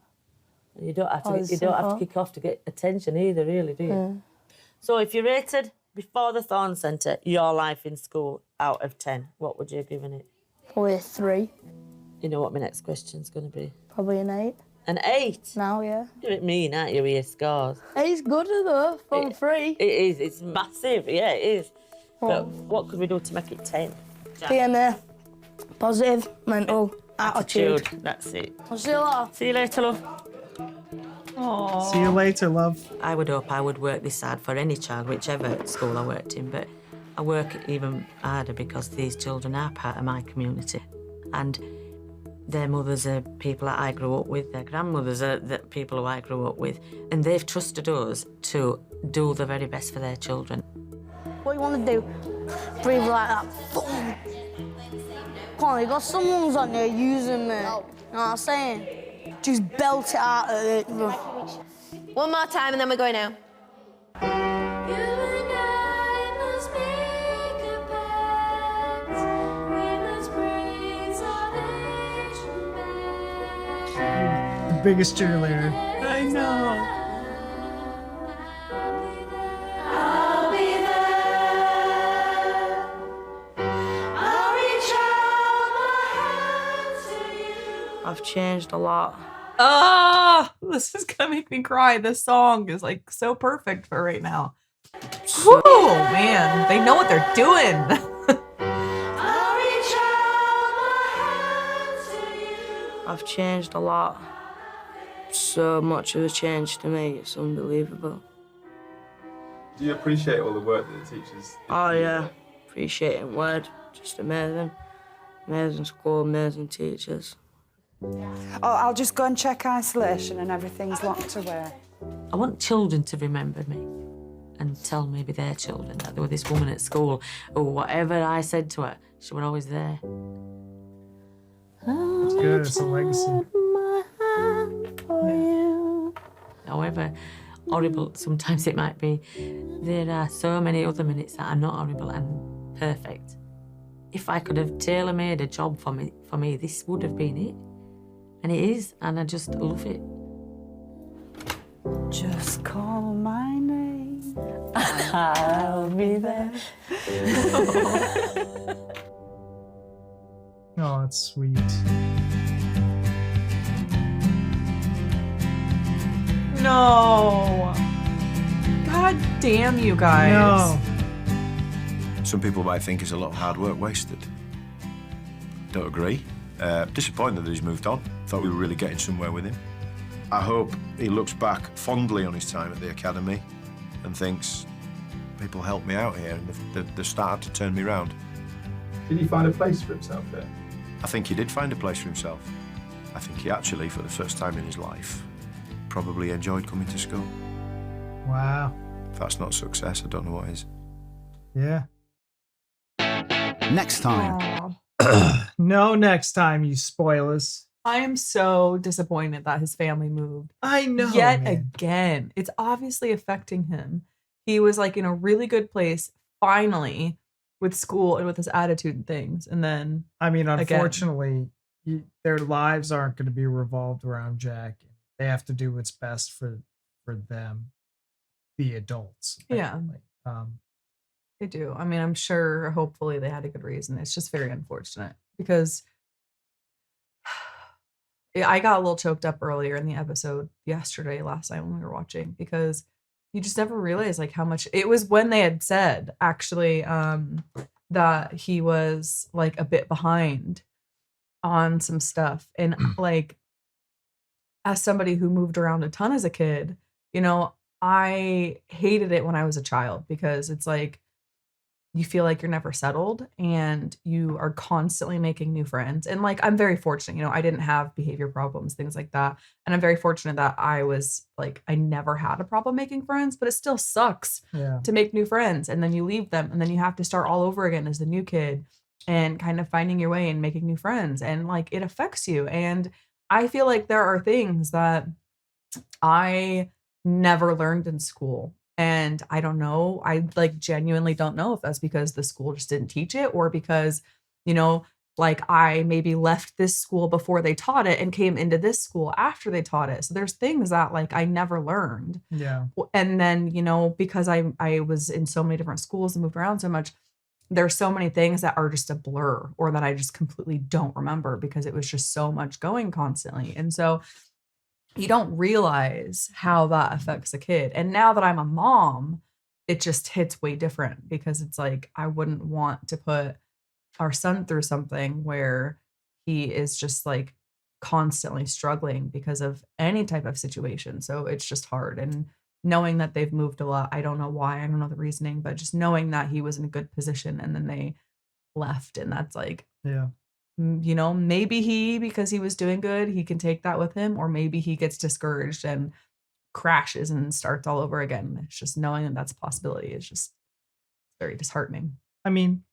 You don't have to kick off to get attention either, really, do you? Yeah. So if you rated before the Thorn Centre your life in school out of 10, what would you have given it? Probably a 3. You know what my next question's going to be? Probably an 8. An 8? Now, yeah. You're a bit mean, aren't you, with your scores? 8's good enough from 3. It is. It's massive. Yeah, it is. But what could we do to make it 10? PMA. Positive, mental, attitude. That's it. I'll see you later. See you later, love. Aww. See you later, love. I would hope I would work this hard for any child, whichever school I worked in, but I work even harder because these children are part of my community. And their mothers are people that I grew up with, their grandmothers are the people who I grew up with, and they've trusted us to do the very best for their children. What you want to do? Breathe like that. Boom. Come on, you got some lungs on you using me. You know what I'm saying? Just belt it out of it. One more time and then we're going out. The biggest cheerleader. I know. I've changed a lot. Ah, this is gonna make me cry. This song is like so perfect for right now. Whew, man, they know what they're doing. I've changed a lot. So much of a change to me, it's unbelievable. Do you appreciate all the work that the teachers? Oh yeah, appreciating word, just amazing. Amazing school, amazing teachers. Oh, I'll just go and check isolation and everything's locked away. I want children to remember me and tell maybe their children that there was this woman at school or whatever I said to her, she was always there. That's good. It's a legacy. However horrible sometimes it might be, there are so many other minutes that are not horrible and perfect. If I could have tailor-made a job for me, this would have been it. And it is, and I just love it. Just call my name. I'll be there. Oh, that's sweet. No. God damn you guys. No. Some people might think it's a lot of hard work wasted. Don't agree. Disappointed that he's moved on. Thought we were really getting somewhere with him. I hope he looks back fondly on his time at the academy and thinks, people helped me out here and they've started to turn me round. Did he find a place for himself there? I think he did find a place for himself. I think he actually, for the first time in his life, probably enjoyed coming to school. Wow. If that's not success, I don't know what is. Yeah. Next time. No, next time, you spoilers. I am so disappointed that his family moved. I know. Yet man. again. It's obviously affecting him. He was like in a really good place, finally, with school and with his attitude and things. And then I mean, again. unfortunately, their lives aren't going to be revolved around Jack. They have to do what's best for them, the adults. Yeah. Basically. They do. I mean, I'm sure, hopefully, they had a good reason. It's just very unfortunate because I got a little choked up earlier in the episode last night when we were watching, because you just never realize like how much it was when they had said actually that he was like a bit behind on some stuff. And like, as somebody who moved around a ton as a kid, you know, I hated it when I was a child because it's like, you feel like you're never settled and you are constantly making new friends. And like, I'm very fortunate, you know, I didn't have behavior problems, things like that. And I'm very fortunate that I was like, I never had a problem making friends, but it still sucks to make new friends. And then you leave them and then you have to start all over again as the new kid and kind of finding your way and making new friends. And like, it affects you. And I feel like there are things that I never learned in school. And I don't know, I like genuinely don't know if that's because the school just didn't teach it or because, you know, like I maybe left this school before they taught it and came into this school after they taught it. So there's things that like I never learned. Yeah. And then, you know, because I was in so many different schools and moved around so much, there's so many things that are just a blur or that I just completely don't remember because it was just so much going constantly. And so you don't realize how that affects a kid. And now that I'm a mom, it just hits way different because it's like, I wouldn't want to put our son through something where he is just like constantly struggling because of any type of situation. So it's just hard. And knowing that they've moved a lot, I don't know why, I don't know the reasoning, but just knowing that he was in a good position and then they left. And that's like, yeah. You know, maybe because he was doing good, he can take that with him, or maybe he gets discouraged and crashes and starts all over again. It's just knowing that that's a possibility is just very disheartening. I mean,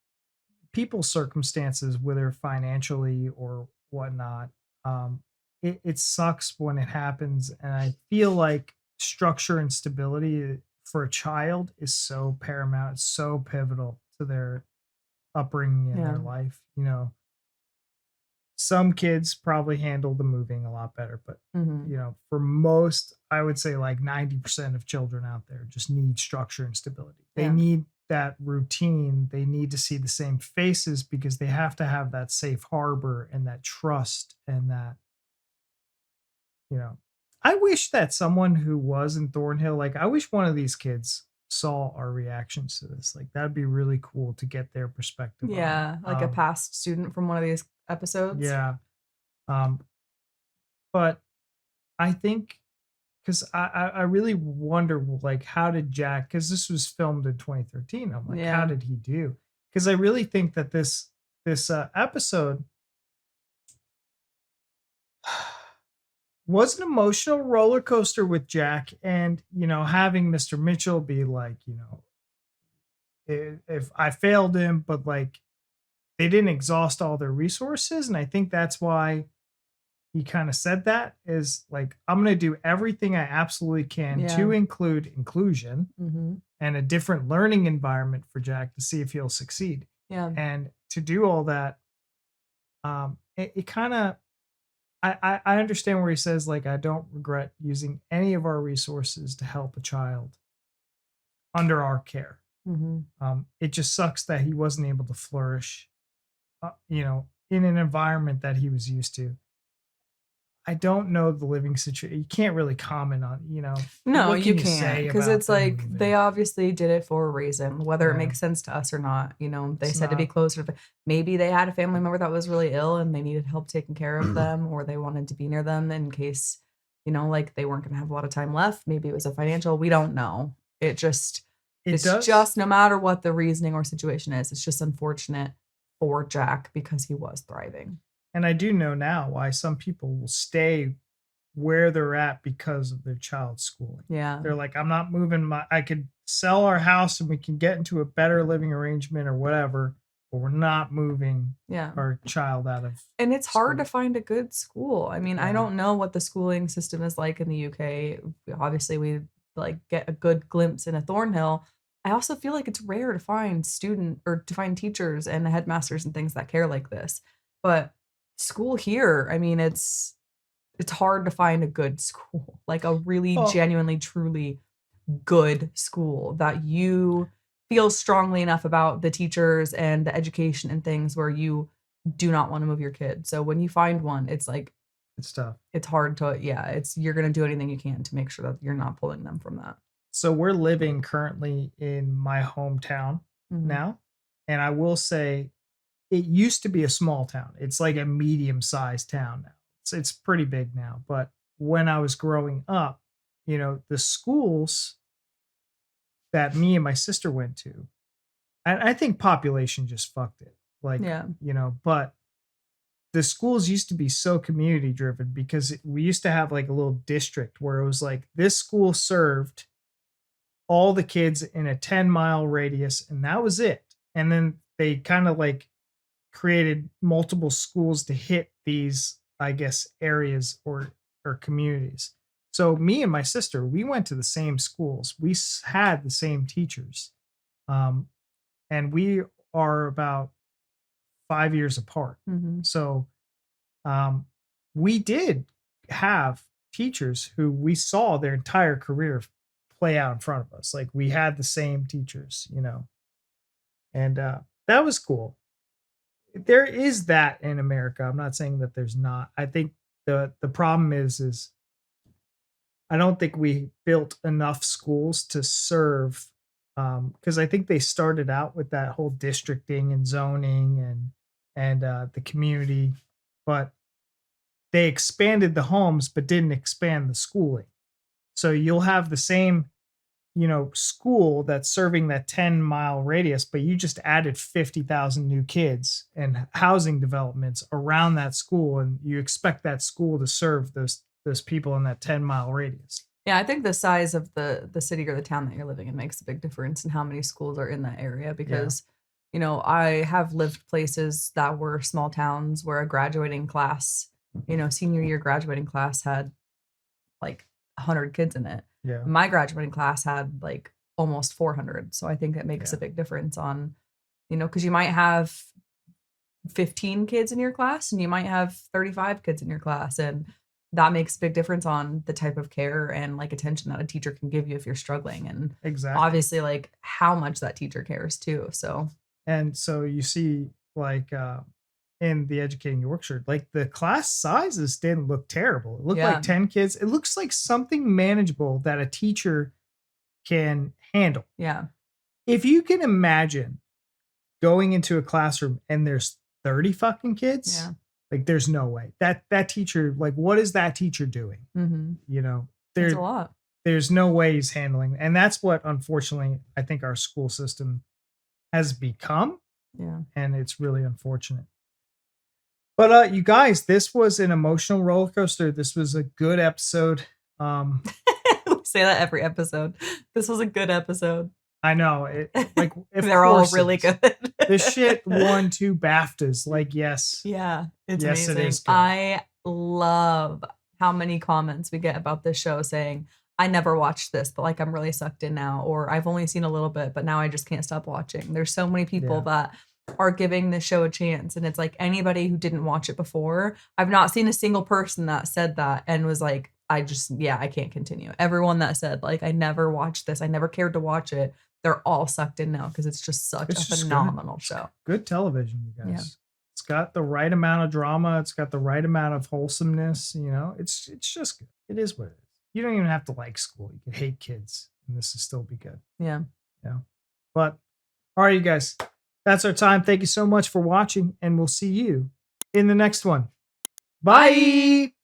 people's circumstances, whether financially or whatnot, it sucks when it happens. And I feel like structure and stability for a child is so paramount, it's so pivotal to their upbringing in their life, you know. Some kids probably handle the moving a lot better, but you know, for most, I would say like 90% of children out there just need structure and stability. They need that routine. They need to see the same faces because they have to have that safe harbor and that trust and that, you know, I wish that someone who was in Thornhill, like I wish one of these kids saw our reactions to this. Like that'd be really cool to get their perspective. Yeah, like a past student from one of these episodes. Yeah. But I think because I really wonder, like, how did Jack, because this was filmed in 2013. I'm like, how Yeah. did he do? Because I really think that this episode was an emotional roller coaster with Jack, and having Mr. Mitchell be like, if I failed him, but like they didn't exhaust all their resources, and I think that's why he kind of said that is like, I'm going to do everything I absolutely can Yeah. to include inclusion Mm-hmm. and a different learning environment for Jack to see if he'll succeed. Yeah. And to do all that, it kind of, I understand where he says, like, I don't regret using any of our resources to help a child under our care. Mm-hmm. It just sucks that he wasn't able to flourish, in an environment that he was used to. I don't know the living situation. You can't really comment on, No, what you can can't, say because about it's them like moving? they obviously did it for a reason, whether it Yeah. makes sense to us or not. They It's said to be not. closer to. Maybe they had a family member that was really ill and they needed help taking care of them, or they wanted to be near them in case, like they weren't going to have a lot of time left. Maybe it was a financial. We don't know. It's does- just no matter what the reasoning or situation is, it's just unfortunate for Jack because he was thriving. And I do know now why some people will stay where they're at because of their child's schooling. Yeah. They're like, I'm not moving I could sell our house and we can get into a better living arrangement or whatever, but we're not moving Yeah. our child out of. And it's hard to find a good school. I mean, I don't know what the schooling system is like in the UK. Obviously, we like get a good glimpse in a Thornhill. I also feel like it's rare to find teachers and headmasters and things that care like this. But school here, I mean, it's hard to find a good school, like a really genuinely, truly good school that you feel strongly enough about the teachers and the education and things where you do not want to move your kid. So when you find one, it's like, it's tough. It's hard to, you're going to do anything you can to make sure that you're not pulling them from that. So we're living currently in my hometown now. And I will say it used to be a small town. It's like a medium-sized town now. It's pretty big now. But when I was growing up, the schools that me and my sister went to, and I think population just fucked it. Like, but the schools used to be so community driven because we used to have like a little district where it was like this school served all the kids in a 10-mile radius, and that was it. And then they kind of like created multiple schools to hit these, I guess, areas or communities. So me and my sister, we went to the same schools. We had the same teachers. And we are about 5 years apart. Mhm. So we did have teachers who we saw their entire career play out in front of us. Like we had the same teachers, and that was cool. There is that in America. I'm not saying that there's not. I think the problem is I don't think we built enough schools to serve, because I think they started out with that whole districting and zoning and the community, but they expanded the homes but didn't expand the schooling. So you'll have the same, school that's serving that 10-mile radius, but you just added 50,000 new kids and housing developments around that school, and you expect that school to serve those people in that 10-mile radius. Yeah, I think the size of the city or the town that you're living in makes a big difference in how many schools are in that area because, I have lived places that were small towns where a graduating class, senior year graduating class had like 100 kids in it. Yeah. My graduating class had like almost 400. So I think that makes a big difference on, because you might have 15 kids in your class and you might have 35 kids in your class. And that makes a big difference on the type of care and like attention that a teacher can give you if you're struggling. And exactly, obviously like how much that teacher cares too. So, and so you see like, in the Educating Yorkshire, like the class sizes didn't look terrible. It looked like 10 kids. It looks like something manageable that a teacher can handle. Yeah. If you can imagine going into a classroom and there's 30 fucking kids, Like, there's no way that teacher, like, what is that teacher doing? Mm-hmm. You know, That's a lot. There's no way he's handling. And that's what, unfortunately, I think our school system has become. Yeah. And it's really unfortunate. But you guys, this was an emotional roller coaster. This was a good episode. We say that every episode. This was a good episode. I know. Like, they're all really good. This shit won 2 BAFTAs. Like, yes. Yeah, it's yes, amazing. it is good. I love how many comments we get about this show saying, I never watched this, but like I'm really sucked in now, or I've only seen a little bit, but now I just can't stop watching. There's so many people that are giving this show a chance, and it's like anybody who didn't watch it before. I've not seen a single person that said that and was like, I can't continue. Everyone that said like, I never watched this, I never cared to watch it, they're all sucked in now because it's just such a phenomenal show. Good television, you guys. Yeah. It's got the right amount of drama. It's got the right amount of wholesomeness. You know, it's just good. It is what it is. You don't even have to like school. You can hate kids, and this will still be good. Yeah. Yeah. But all right, you guys, that's our time. Thank you so much for watching, and we'll see you in the next one. Bye.